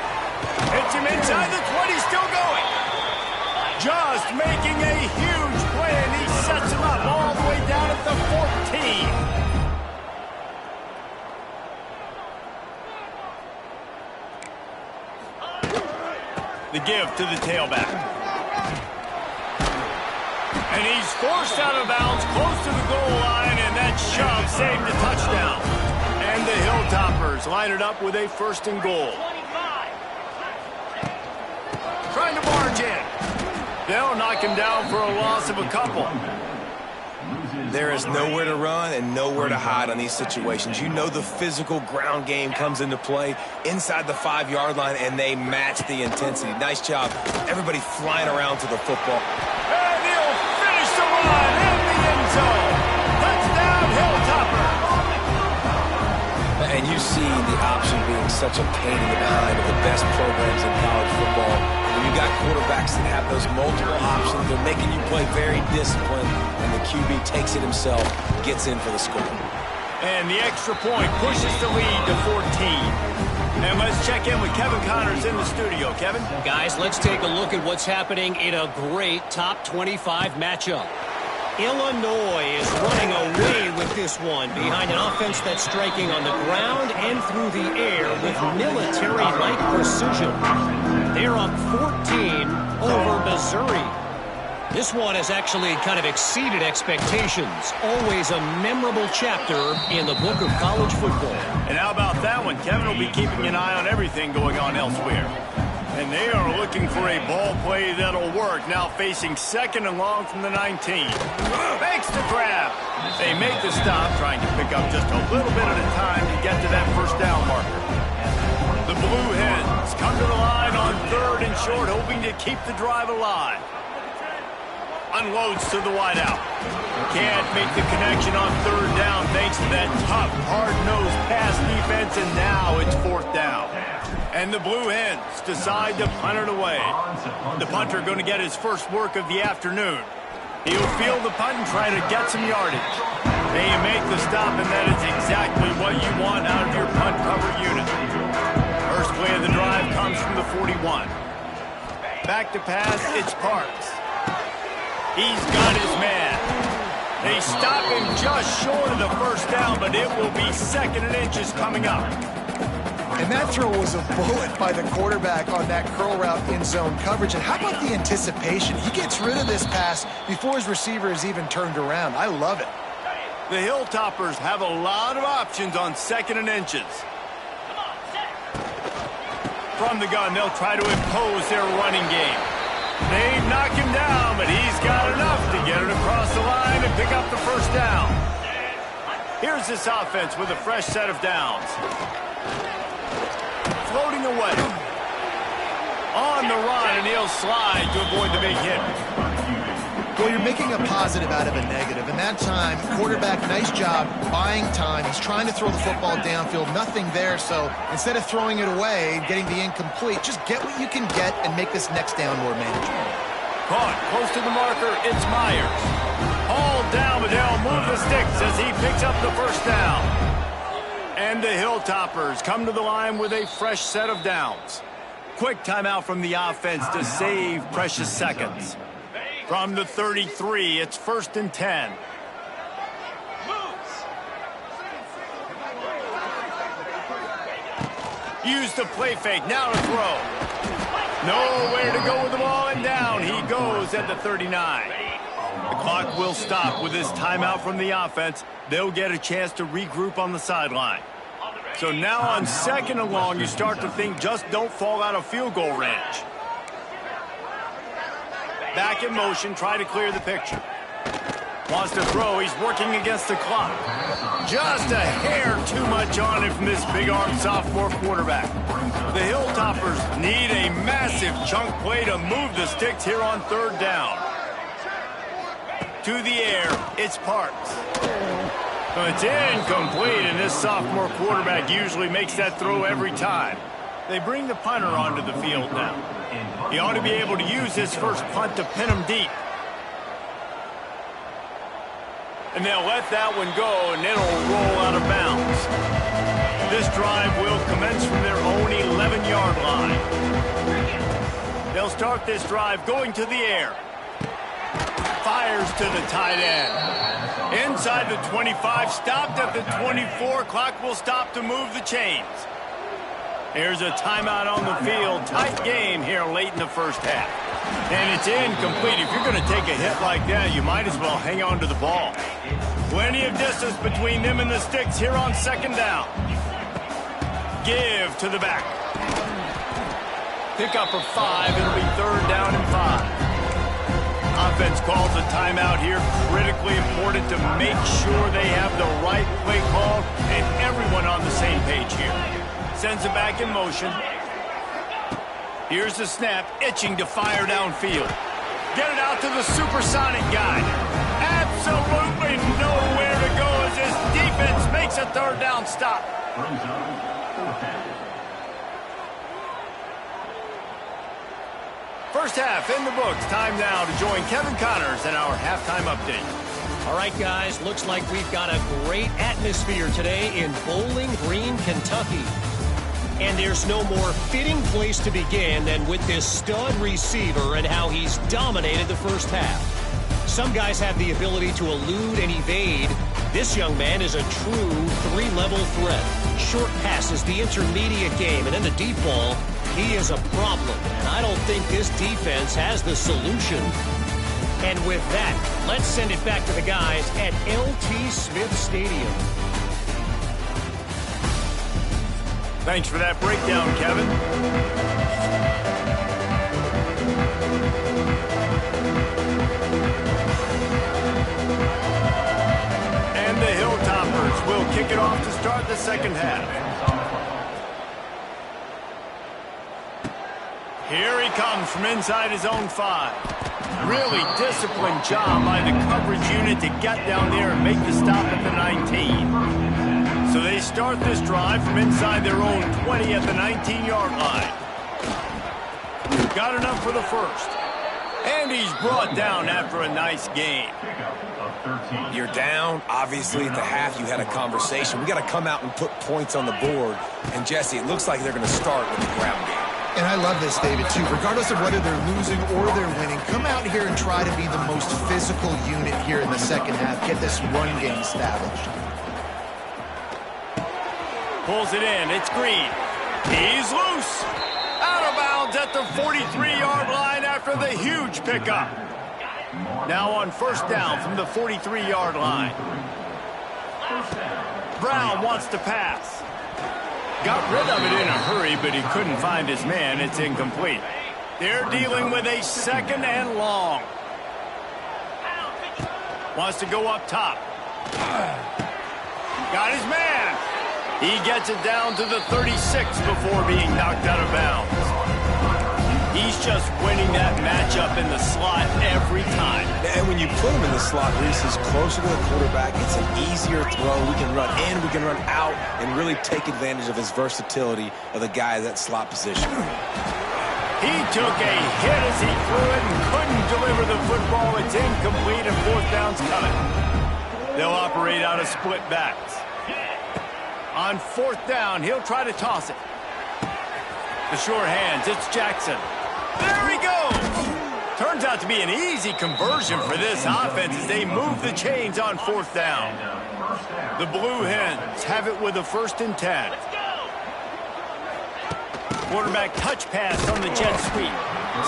Hits him inside the 20, still going. Just making a huge play, and he sets him up all the way down at the 14. The give to the tailback. And he's forced out of bounds close to the goal line, and that shove saved a touchdown. And the Hilltoppers line it up with a 1st and goal. Trying to barge in. They'll knock him down for a loss of a couple. There is nowhere to run and nowhere to hide on these situations. You know the physical ground game comes into play inside the 5-yard line, and they match the intensity. Nice job. Everybody flying around to the football. And he'll finish the run in the end zone. Touchdown, Hilltoppers. And you see the option being such a pain in the behind of the best programs in college football. When you got quarterbacks that have those multiple options, they're making you play very disciplined, and the QB takes it himself, gets in for the score. And the extra point pushes the lead to 14. And let's check in with Kevin Connors in the studio. Kevin? Guys, let's take a look at what's happening in a great top 25 matchup. Illinois is running away with this one behind an offense that's striking on the ground and through the air with military-like precision. They're up 14 over Missouri. This one has actually kind of exceeded expectations. Always a memorable chapter in the book of college football. And how about that one? Kevin will be keeping an eye on everything going on elsewhere. And they are looking for a ball play that'll work. Now facing 2nd and long from the 19. Makes the grab. They make the stop, trying to pick up just a little bit at a time to get to that first down marker. The Blue Hens come to the line on 3rd and short, hoping to keep the drive alive. Unloads to the wideout. Can't make the connection on 3rd down thanks to that tough, hard-nosed pass defense, and now it's 4th down. And the Blue Hens decide to punt it away. The punter going to get his first work of the afternoon. He'll field the punt and try to get some yardage. They make the stop, and that is exactly what you want out of your punt cover unit. First play of the drive comes from the 41. Back to pass, it's Parks. He's got his man. They stop him just short of the first down, but it will be 2nd and inches coming up. And that throw was a bullet by the quarterback on that curl route in zone coverage. And how about the anticipation? He gets rid of this pass before his receiver is even turned around. I love it. The Hilltoppers have a lot of options on 2nd and inches. From the gun, they'll try to impose their running game. They've knocked him down, but he's got enough to get it across the line and pick up the first down. Here's this offense with a fresh set of downs. Floating away. On the run, and he'll slide to avoid the big hit. Well, you're making a positive out of a negative. And that time, quarterback, nice job buying time. He's trying to throw the football downfield. Nothing there, so instead of throwing it away, getting the incomplete, just get what you can get and make this next down more manageable. Caught close to the marker, it's Myers. Hauled down, but they'll move the sticks as he picks up the first down. And the Hilltoppers come to the line with a fresh set of downs. Quick timeout from the offense to save precious seconds. From the 33, it's 1st and 10. Use the play fake, now to throw. Nowhere to go with the ball, and down he goes at the 39. The clock will stop with this timeout from the offense. They'll get a chance to regroup on the sideline. So now on 2nd and long, you start to think just don't fall out of field goal range. Back in motion, try to clear the picture. Wants to throw, he's working against the clock. Just a hair too much on it from this big-armed sophomore quarterback. The Hilltoppers need a massive chunk play to move the sticks here on 3rd down. To the air, it's Parks. So it's incomplete, and this sophomore quarterback usually makes that throw every time. They bring the punter onto the field now. He ought to be able to use his first punt to pin him deep. And they'll let that one go, and it'll roll out of bounds. This drive will commence from their own 11-yard line. They'll start this drive going to the air. Fires to the tight end. Inside the 25, stopped at the 24. Clock will stop to move the chains. Here's a timeout on the field. Tight game here late in the first half. And it's incomplete. If you're going to take a hit like that, you might as well hang on to the ball. Plenty of distance between them and the sticks here on 2nd down. Give to the back. Pick up for 5. It'll be 3rd down and 5. Offense calls a timeout here. Critically important to make sure they have the right play call and everyone on the same page here. Sends it back in motion. Here's the snap, itching to fire downfield. Get it out to the supersonic guy. Absolutely nowhere to go as his defense makes a 3rd down stop. First half in the books. Time now to join Kevin Connors in our halftime update. All right, guys, looks like we've got a great atmosphere today in Bowling Green, Kentucky. And there's no more fitting place to begin than with this stud receiver and how he's dominated the first half. Some guys have the ability to elude and evade. This young man is a true 3-level threat. Short passes, the intermediate game, and then the deep ball. He is a problem, and I don't think this defense has the solution. And with that, let's send it back to the guys at L.T. Smith Stadium. Thanks for that breakdown, Kevin. And the Hilltoppers will kick it off to start the 2nd half. Here he comes from inside his own 5. Really disciplined job by the coverage unit to get down there and make the stop at the 19. So they start this drive from inside their own 20 at the 19-yard line. Got enough for the first. And he's brought down after a nice gain. You're down. Obviously, at the half, you had a conversation. We got to come out and put points on the board. And, Jesse, it looks like they're going to start with the ground game. And I love this, David, too. Regardless of whether they're losing or they're winning, come out here and try to be the most physical unit here in the 2nd half. Get this run game established. Pulls it in. It's Green. He's loose. Out of bounds at the 43-yard line after the huge pickup. Now on 1st down from the 43-yard line. Brown wants to pass. Got rid of it in a hurry, but he couldn't find his man. It's incomplete. They're dealing with a second and long. Wants to go up top. Got his man. He gets it down to the 36 before being knocked out of bounds. He's just winning that matchup in the slot every time. And when you put him in the slot, Reese is closer to the quarterback. It's an easier throw. We can run in, we can run out, and really take advantage of his versatility of the guy in that slot position. He took a hit as he threw it and couldn't deliver the football. It's incomplete and fourth down's coming. They'll operate out of split backs. On fourth down, he'll try to toss it. The sure hands, it's Jackson. There he goes! Turns out to be an easy conversion for this offense as they move the chains on fourth down. The Blue Hens have it with a 1st and 10. Quarterback touch pass on the jet sweep.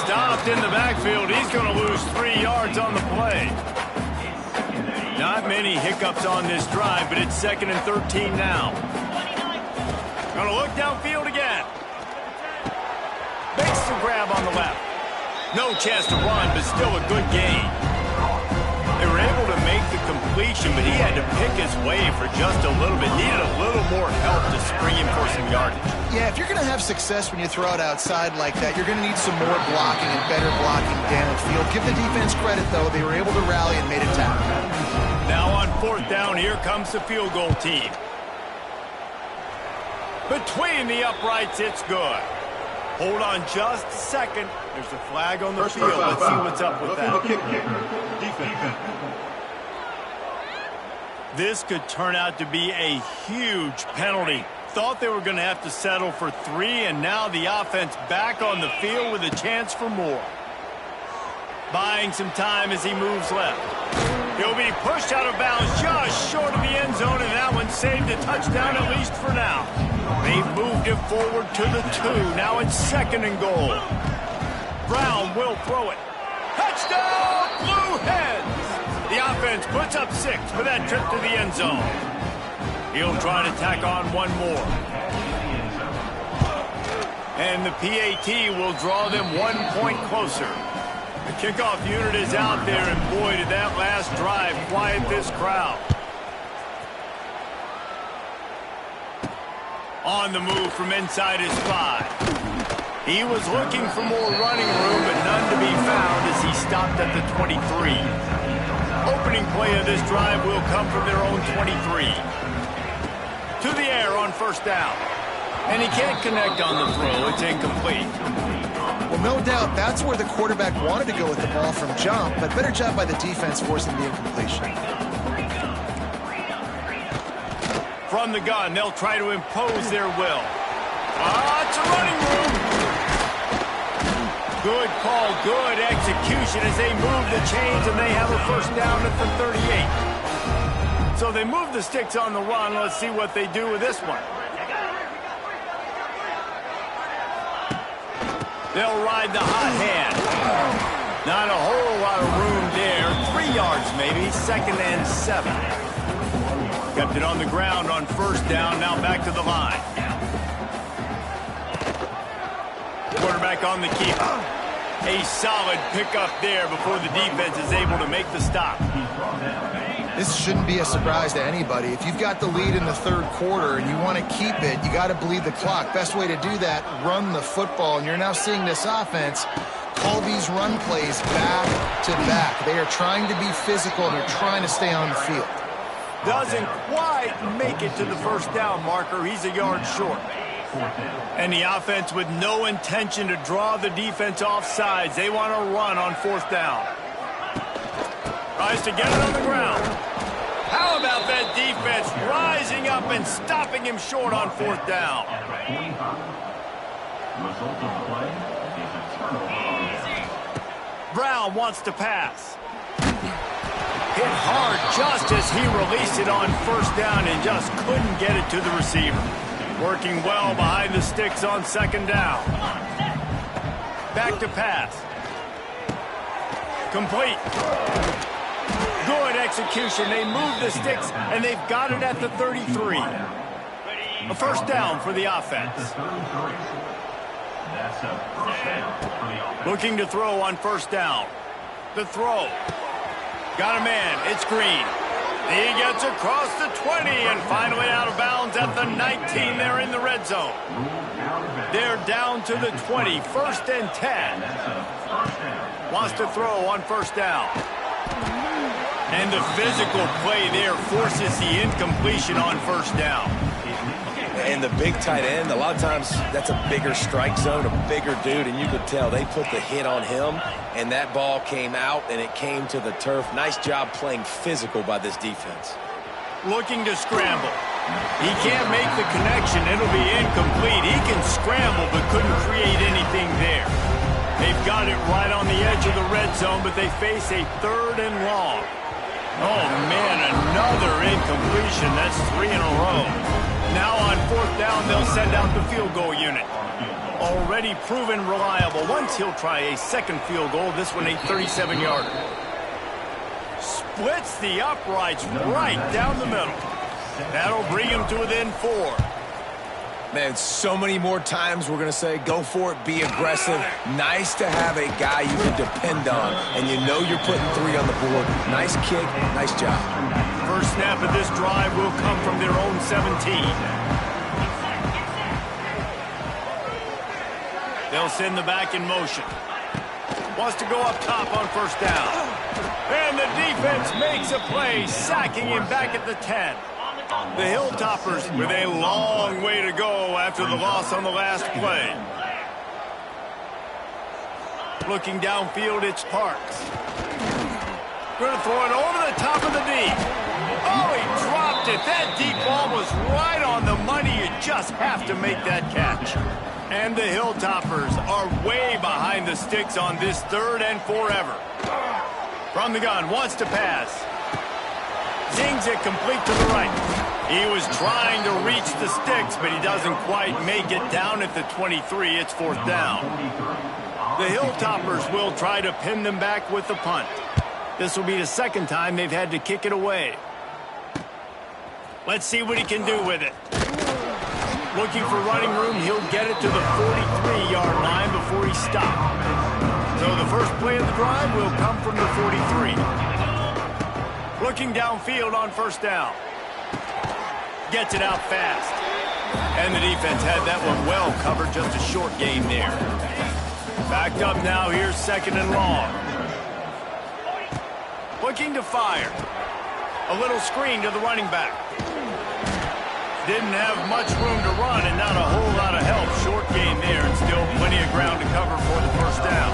Stopped in the backfield. He's going to lose 3 yards on the play. Not many hiccups on this drive, but it's 2nd and 13 now. Going to look downfield again. Makes the grab on the left. No chance to run, but still a good gain. They were able to make the completion, but he had to pick his way for just a little bit. Needed a little more help to spring him for some yardage. Yeah, if you're going to have success when you throw it outside like that, you're going to need some more blocking and better blocking downfield. Give the defense credit, though. They were able to rally and made a tackle. Now on fourth down, here comes the field goal team. Between the uprights, it's good. Hold on just a second. There's a flag on the field. Let's see what's up with that. Defense. This could turn out to be a huge penalty. Thought they were going to have to settle for 3, and now the offense back on the field with a chance for more. Buying some time as he moves left. He'll be pushed out of bounds just short of the end zone, and that one saved a touchdown at least for now. They've moved him forward to the 2. Now it's 2nd and goal. Brown will throw it. Touchdown, Blue Hens! The offense puts up 6 for that trip to the end zone. He'll try to tack on one more. And the PAT will draw them 1 point closer. The kickoff unit is out there, and boy, did that last drive quiet this crowd. On the move from inside his 5. He was looking for more running room, but none to be found as he stopped at the 23. Opening play of this drive will come from their own 23. To the air on first down. And he can't connect on the throw. It's incomplete. Well, no doubt that's where the quarterback wanted to go with the ball from jump, but better job by the defense forcing the incompletion. From the gun, they'll try to impose their will. It's a running room. Good call, good execution as they move the chains, and they have a first down at the 38. So they move the sticks on the run. Let's see what they do with this one. They'll ride the hot hand. Not a whole lot of room there. 3 yards maybe, 2nd and 7. Kept it on the ground on first down, now back to the line. Quarterback on the keeper. A solid pickup there before the defense is able to make the stop. This shouldn't be a surprise to anybody. If you've got the lead in the 3rd quarter and you want to keep it, you got to bleed the clock. Best way to do that, run the football. And you're now seeing this offense call these run plays back to back. They are trying to be physical and they're trying to stay on the field. Doesn't quite make it to the first down marker. He's a yard short. And the offense with no intention to draw the defense off sides. They want to run on fourth down. Tries to get it on the ground. How about that defense rising up and stopping him short on fourth down? Brown wants to pass. Hit hard just as he released it on first down and just couldn't get it to the receiver. Working well behind the sticks on second down. Back to pass. Complete. Good execution. They move the sticks, and they've got it at the 33. A first down for the offense. That's a first down for the offense. Looking to throw on first down. The throw. Got a man. It's Green. He gets across the 20 and finally out of bounds at the 19. They're in the red zone. They're down to the 20. First and 10. Wants to throw on first down. And the physical play there forces the incompletion on first down. And the big tight end, a lot of times that's a bigger strike zone, a bigger dude, and you could tell they put the hit on him, and that ball came out, and it came to the turf. Nice job playing physical by this defense. Looking to scramble. He can't make the connection. It'll be incomplete. He can scramble, but couldn't create anything there. They've got it right on the edge of the red zone, but they face a third and long. Oh, man, another incompletion. That's 3 in a row. Now on fourth down, they'll send out the field goal unit. Already proven reliable. Once he'll try a second field goal, this one a 37-yarder. Splits the uprights right down the middle. That'll bring him to within 4. Man, so many more times we're going to say, go for it, be aggressive. Nice to have a guy you can depend on, and you know you're putting 3 on the board. Nice kick, nice job. First snap of this drive will come from their own 17. They'll send the back in motion. Wants to go up top on first down. And the defense makes a play, sacking him back at the 10. The Hilltoppers with a long way to go after the loss on the last play. Looking downfield, it's Parks. Going to throw it over the top of the deep. Oh, he dropped it. That deep ball was right on the money. You just have to make that catch. And the Hilltoppers are way behind the sticks on this third and forever. From the gun, wants to pass. Zings it complete to the right. He was trying to reach the sticks, but he doesn't quite make it down at the 23. It's fourth down. The Hilltoppers will try to pin them back with the punt. This will be the second time they've had to kick it away. Let's see what he can do with it. Looking for running room, he'll get it to the 43-yard line before he stopped. So the first play of the drive will come from the 43. Looking downfield on first down. Gets it out fast. And the defense had that one well covered, just a short gain there. Backed up now, here's second and long. Looking to fire. A little screen to the running back. Didn't have much room to run and not a whole lot of help. Short gain there and still plenty of ground to cover for the first down.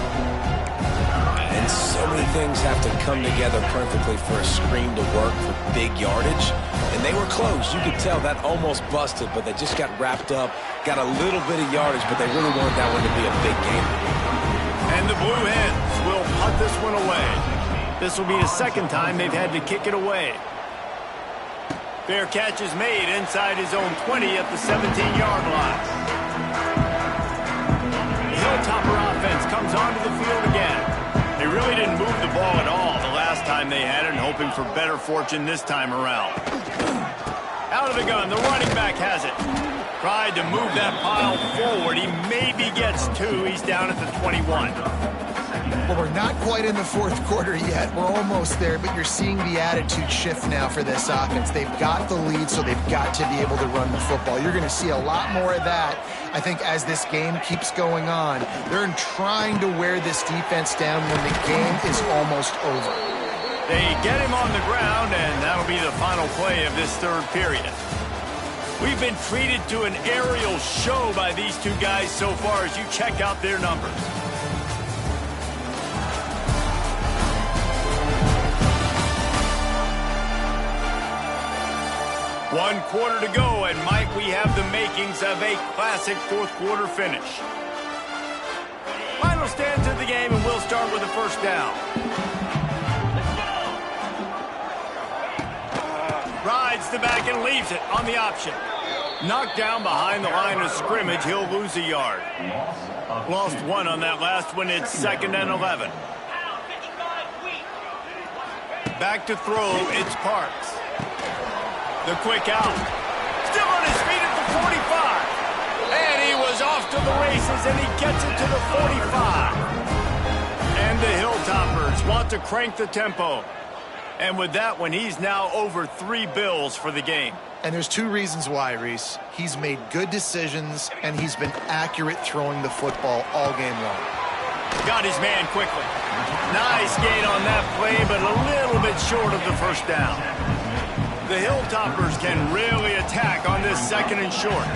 And so many things have to come together perfectly for a screen to work for big yardage. And they were close. You could tell that almost busted, but they just got wrapped up, got a little bit of yardage, but they really wanted that one to be a big game. And the Blue Hens will punt this one away. This will be the second time they've had to kick it away. Fair catch is made inside his own 20 at the 17-yard line. The Hilltopper offense comes onto the field again. They really didn't move the ball at all the last time they had it, and hoping for better fortune this time around. Out of the gun, the running back has it. Tried to move that pile forward. He maybe gets 2. He's down at the 21. Well, we're not quite in the fourth quarter yet. We're almost there, but you're seeing the attitude shift now for this offense. They've got the lead, so they've got to be able to run the football. You're going to see a lot more of that, I think, as this game keeps going on. They're trying to wear this defense down when the game is almost over. They get him on the ground, and that'll be the final play of this third period. We've been treated to an aerial show by these two guys so far as you check out their numbers. One quarter to go, and might we have the makings of a classic fourth quarter finish. Final stands of the game, and we'll start with the first down. Rides the back and leaves it on the option. Knocked down behind the line of scrimmage, he'll lose a yard. Lost 1 on that last one, it's second and 11. Back to throw, it's Parks. The quick out. Still on his feet at the 45. And he was off to the races, and he gets it to the 45. And the Hilltoppers want to crank the tempo. And with that one, he's now over 3 bills for the game. And there's 2 reasons why, Reese. He's made good decisions, and he's been accurate throwing the football all game long. Got his man quickly. Nice gain on that play, but a little bit short of the first down. The Hilltoppers can really attack on this 2nd and short.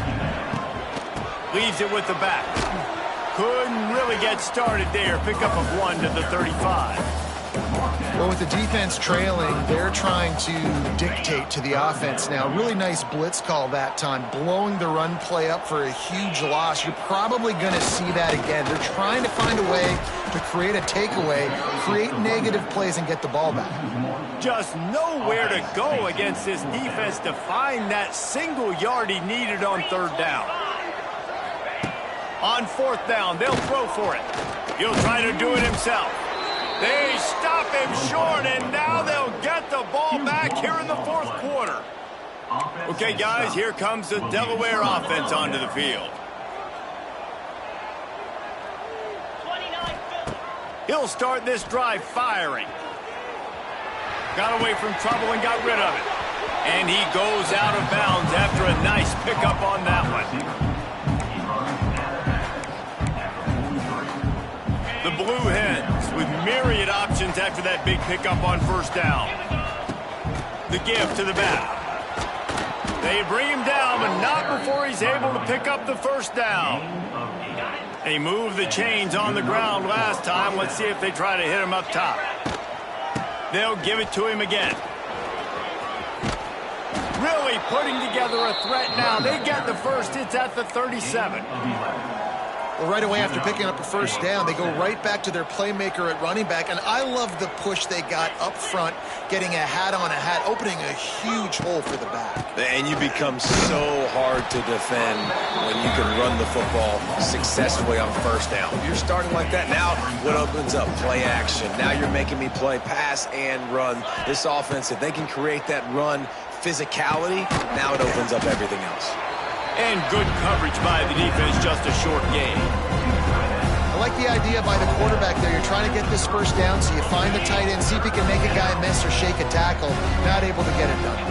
Leaves it with the back. Couldn't really get started there. Pickup of 1 to the 35. Well, with the defense trailing, they're trying to dictate to the offense now. Really nice blitz call that time, blowing the run play up for a huge loss. You're probably going to see that again. They're trying to find a way to create a takeaway, create negative plays, and get the ball back. Just nowhere to go against this defense to find that single yard he needed on 3rd down. On 4th down, they'll throw for it. He'll try to do it himself. They stop him short, and now they'll get the ball back here in the 4th quarter. Okay, guys, here comes the Delaware offense onto the field. He'll start this drive firing. Got away from trouble and got rid of it. And he goes out of bounds after a nice pickup on that one. The Blue Hens with myriad options after that big pickup on 1st down. The give to the back. They bring him down, but not before he's able to pick up the 1st down. They moved the chains on the ground last time. Let's see if they try to hit him up top. They'll give it to him again. Really putting together a threat now. They get the first. It's at the 37. Well, right away after picking up a 1st down, they go right back to their playmaker at running back. And I love the push they got up front, getting a hat on a hat, opening a huge hole for the back. And you become so hard to defend when you can run the football successfully on 1st down. If you're starting like that, now what opens up? Play action. Now you're making me play pass and run. This offense, if they can create that run physicality, now it opens up everything else. And good coverage by the defense, just a short gain. I like the idea by the quarterback there. You're trying to get this 1st down, so you find the tight end, see if he can make a guy miss or shake a tackle. Not able to get it done.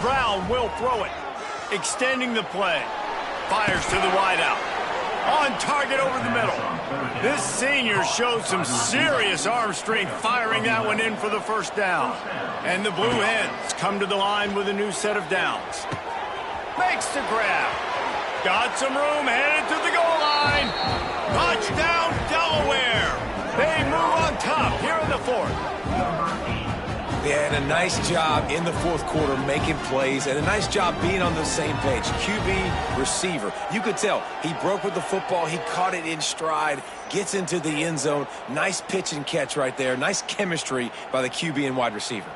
Brown will throw it. Extending the play. Fires to the wideout. On target over the middle. This senior showed some serious arm strength firing that one in for the 1st down. And the Blue Hens come to the line with a new set of downs. Makes the grab. Got some room, headed to the goal line. Touchdown, Delaware. They move on top here in the 4th. They had a nice job in the 4th quarter making plays and a nice job being on the same page. QB, receiver. You could tell he broke with the football. He caught it in stride, gets into the end zone. Nice pitch and catch right there. Nice chemistry by the QB and wide receiver.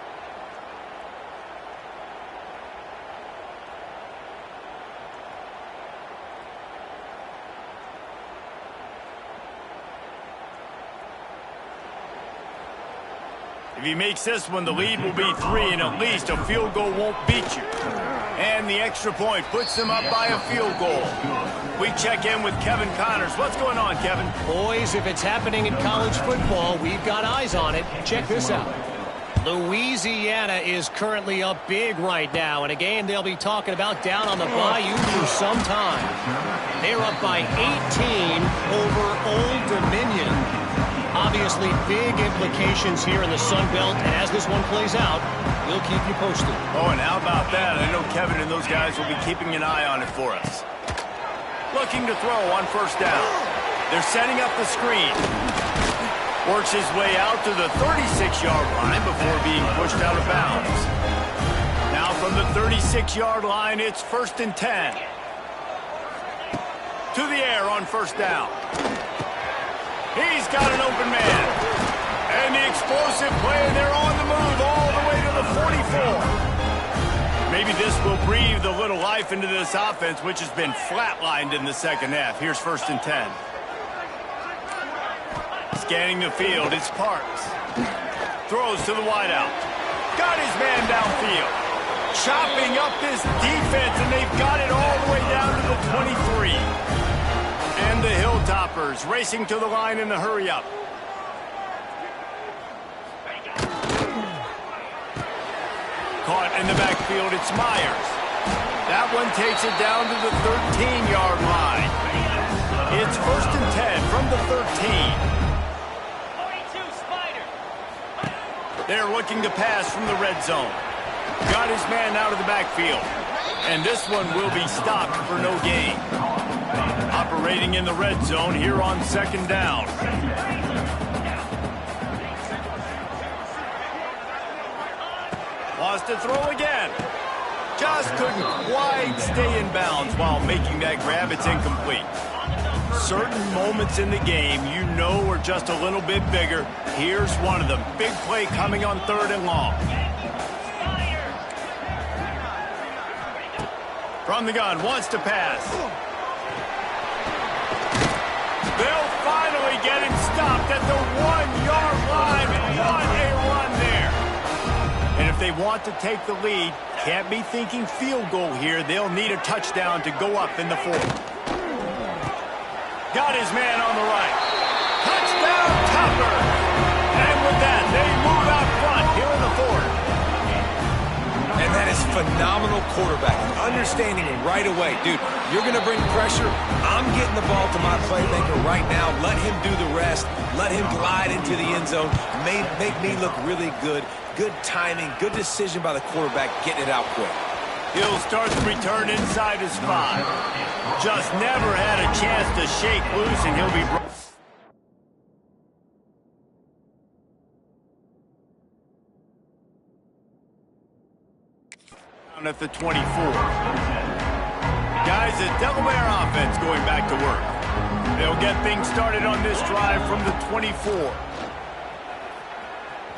If he makes this one, the lead will be 3, and at least a field goal won't beat you. And the extra point puts them up by a field goal. We check in with Kevin Connors. What's going on, Kevin? Boys, if it's happening in college football, we've got eyes on it. Check this out. Louisiana is currently up big right now in a game they'll be talking about down on the Bayou for some time. They're up by 18 over Old Dominion. Obviously, big implications here in the Sun Belt, and as this one plays out, we'll keep you posted. Oh, and how about that? I know Kevin and those guys will be keeping an eye on it for us. Looking to throw on 1st down. They're setting up the screen. Works his way out to the 36-yard line before being pushed out of bounds. Now from the 36-yard line, it's 1st and 10. To the air on 1st down. He's got an open man. And the explosive play, they're on the move all the way to the 44. Maybe this will breathe a little life into this offense, which has been flatlined in the 2nd half. Here's 1st and 10. Scanning the field, it's Parks. Throws to the wideout. Got his man downfield. chopping up this defense, and they've got it all the way down to the 23. And the Hilltoppers racing to the line in the hurry-up. Caught in the backfield, it's Myers. That one takes it down to the 13-yard line. It's 1st and 10 from the 13. They're looking to pass from the red zone. Got his man out of the backfield. And this one will be stopped for no gain. Operating in the red zone here on 2nd down. Lost to throw again. Just couldn't quite stay in bounds while making that grab. It's incomplete. Certain moments in the game you know are just a little bit bigger. Here's one of them. Big play coming on 3rd and long. From the gun, wants to pass. They'll finally get him stopped at the 1-yard line. What a run there. And if they want to take the lead, can't be thinking field goal here. They'll need a touchdown to go up in the 4th. Got his man on the right. Touchdown, Topper! And with that, they move out front here in the 4th. And that is phenomenal quarterbacking. Understanding right away. Dude, you're going to bring pressure. I'm getting the ball to my playmaker right now. Let him do the rest. Let him glide into the end zone. Make me look really good. Good timing. Good decision by the quarterback getting it out quick. He'll start the return inside his 5. Just never had a chance to shake loose, and he'll be... at the 24. Guys, the Delaware offense going back to work. They'll get things started on this drive from the 24.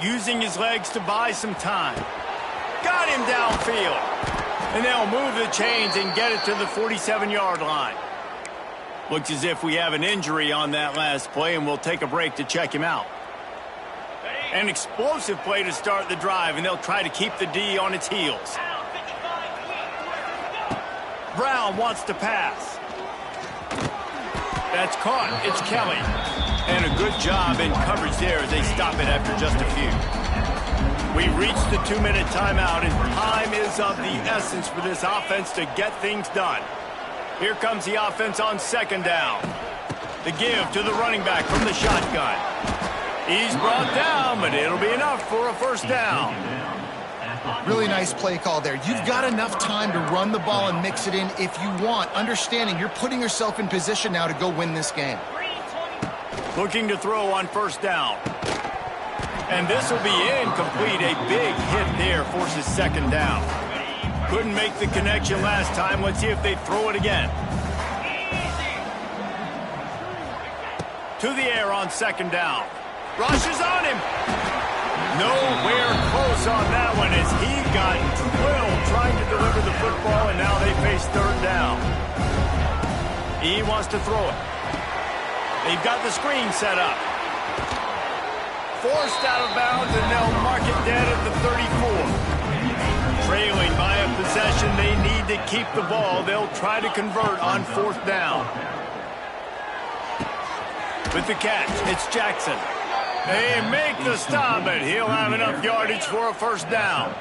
Using his legs to buy some time. Got him downfield. And they'll move the chains and get it to the 47-yard line. Looks as if we have an injury on that last play, and we'll take a break to check him out. An explosive play to start the drive, and they'll try to keep the D on its heels. Brown wants to pass. That's caught. It's Kelly. And a good job in coverage there as they stop it after just a few. We reached the 2-minute timeout, and time is of the essence for this offense to get things done. Here comes the offense on 2nd down. The give to the running back from the shotgun. He's brought down, but it'll be enough for a 1st down. Really nice play call there. You've got enough time to run the ball and mix it in if you want, understanding you're putting yourself in position now to go win this game. Looking to throw on 1st down. And this will be incomplete. A big hit there forces 2nd down. Couldn't make the connection last time. Let's see if they throw it again. To the air on 2nd down. Rushes on him. Nowhere close on that one as he got drilled trying to deliver the football, and now they face 3rd down. He wants to throw it. They've got the screen set up. Forced out of bounds, and they'll mark it dead at the 34. Trailing by a possession, they need to keep the ball. They'll try to convert on 4th down. With the catch, it's Jackson. They make the stop, but he'll have enough yardage for a 1st down.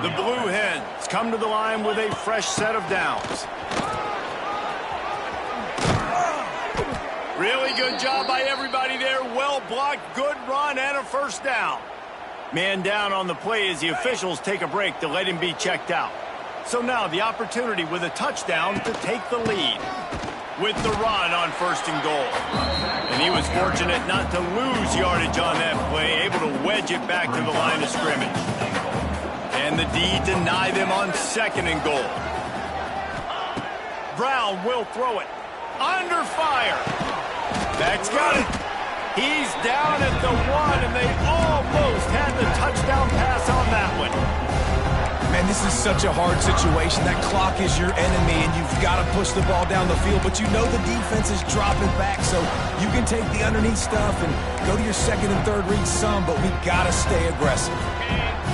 The Blue Hens come to the line with a fresh set of downs. Really good job by everybody there. Well blocked, good run, and a 1st down. Man down on the play as the officials take a break to let him be checked out. So now the opportunity with a touchdown to take the lead. With the run on 1st and goal. And he was fortunate not to lose yardage on that play, able to wedge it back to the line of scrimmage. And the D deny them on 2nd and goal. Brown will throw it. Under fire. That's got it. He's down at the 1, and they almost had the touchdown pass on that one. Man, this is such a hard situation. That clock is your enemy, and you've got to push the ball down the field, but you know the defense is dropping back, so you can take the underneath stuff and go to your 2nd and 3rd read some, but we got to stay aggressive.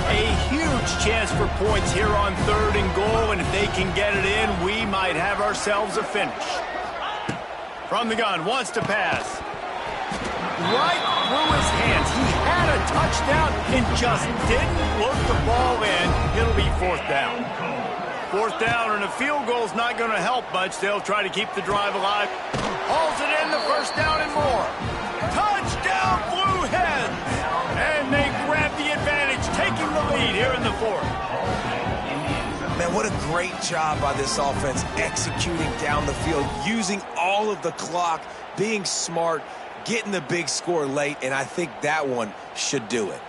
A huge chance for points here on 3rd and goal, and if they can get it in, we might have ourselves a finish. From the gun, wants to pass. Right through his hands. He had a touchdown and just didn't look the ball in. It'll be 4th down. 4th down, and a field goal's not going to help much. They'll try to keep the drive alive. Hauls it in, the 1st down and more. Touchdown, Blue Hens! And they grab the advantage, taking the lead here in the 4th. Man, what a great job by this offense executing down the field, using all of the clock, being smart, getting the big score late, and I think that one should do it.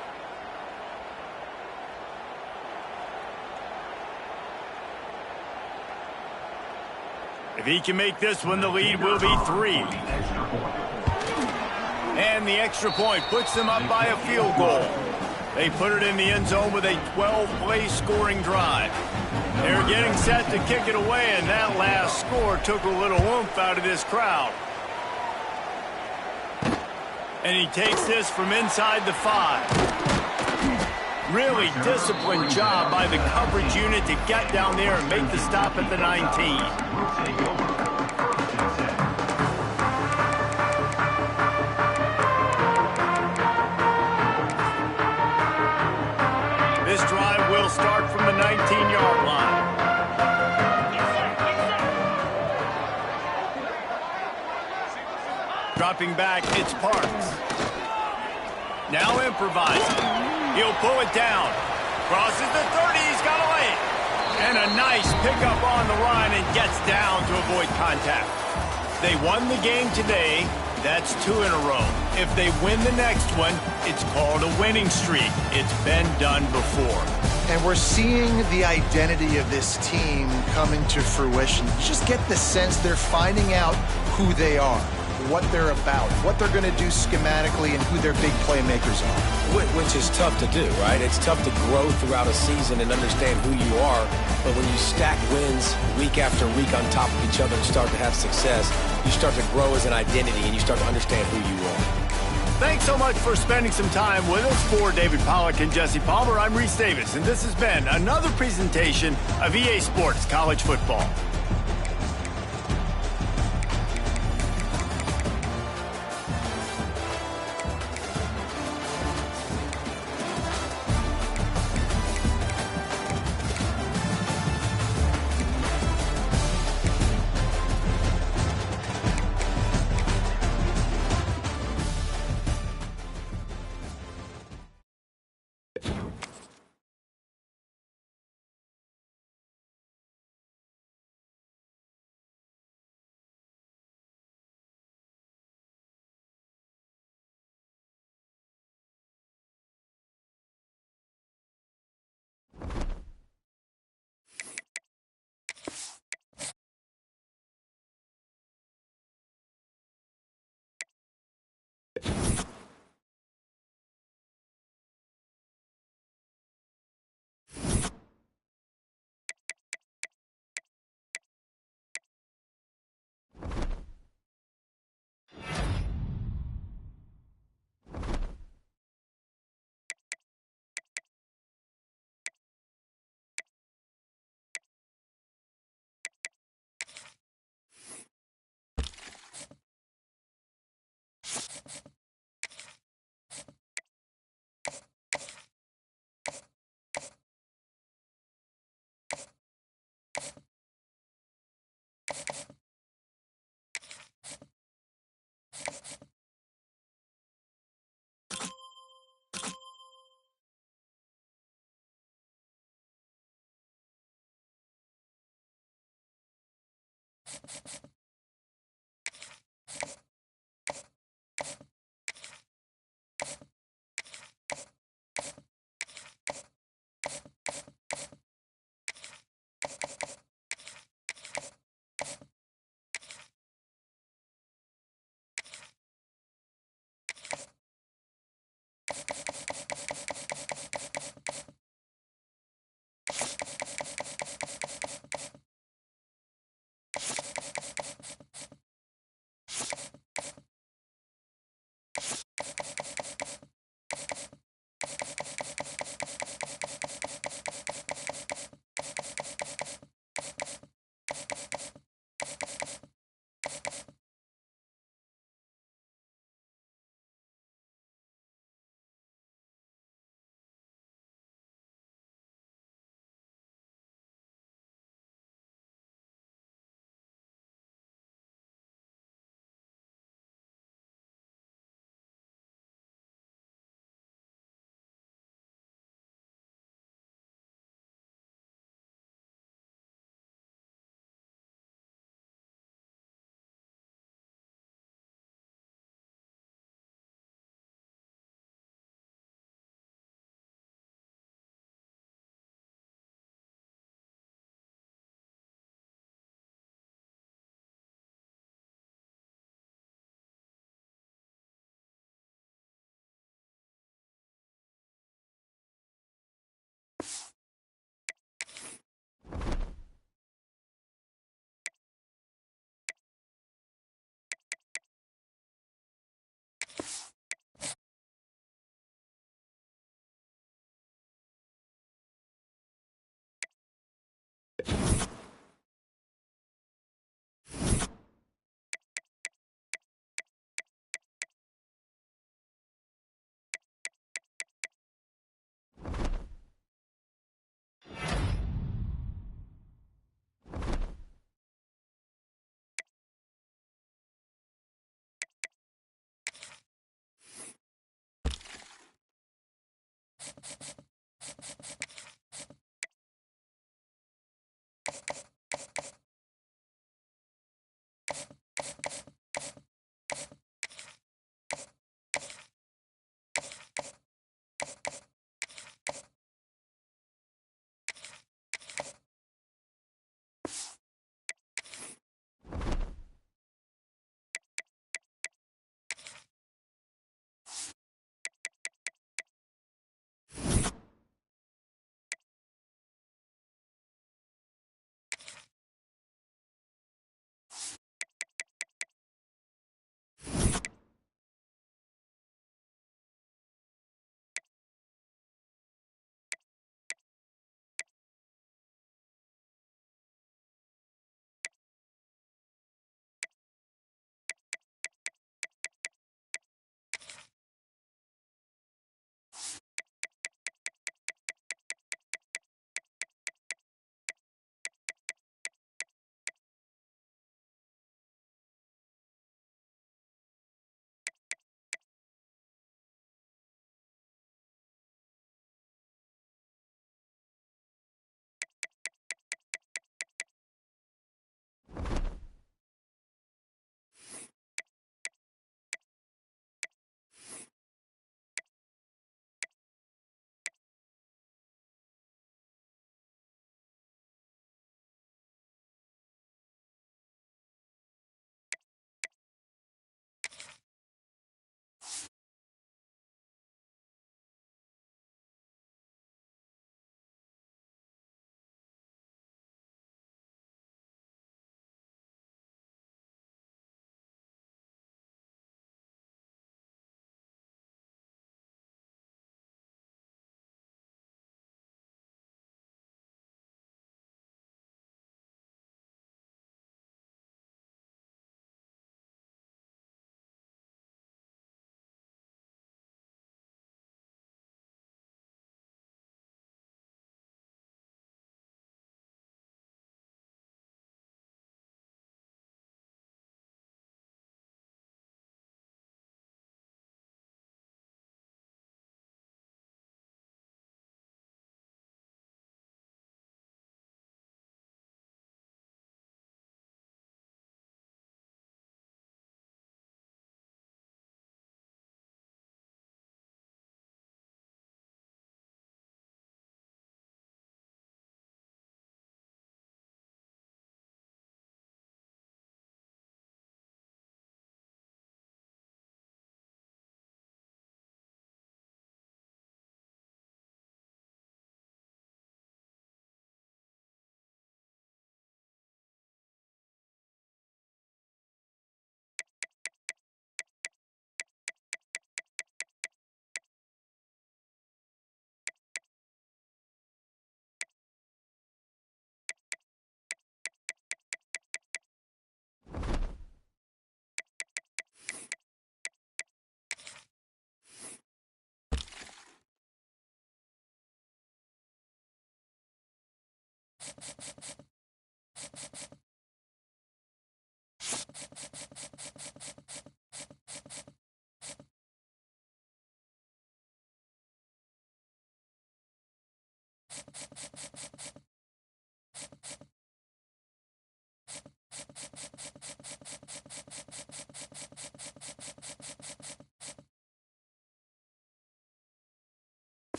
If he can make this one, the lead will be 3. And the extra point puts them up by a field goal. They put it in the end zone with a 12-play scoring drive. They're getting set to kick it away, and that last score took a little oomph out of this crowd. And he takes this from inside the 5. Really disciplined job by the coverage unit to get down there and make the stop at the 19. This drive will start from the 19-yard line. Dropping back, it's Parks. Now improvising. He'll pull it down. Crosses the 30, he's got a lane. And a nice pickup on the run and gets down to avoid contact. They won the game today. That's 2 in a row. If they win the next one, it's called a winning streak. It's been done before. And we're seeing the identity of this team coming to fruition. You just get the sense they're finding out who they are, what they're about, what they're going to do schematically, and who their big playmakers are. Which is tough to do, right? It's tough to grow throughout a season and understand who you are. But when you stack wins week after week on top of each other and start to have success, you start to grow as an identity and you start to understand who you are. Thanks so much for spending some time with us. For David Pollack and Jesse Palmer, I'm Reese Davis, and this has been another presentation of EA Sports College Football.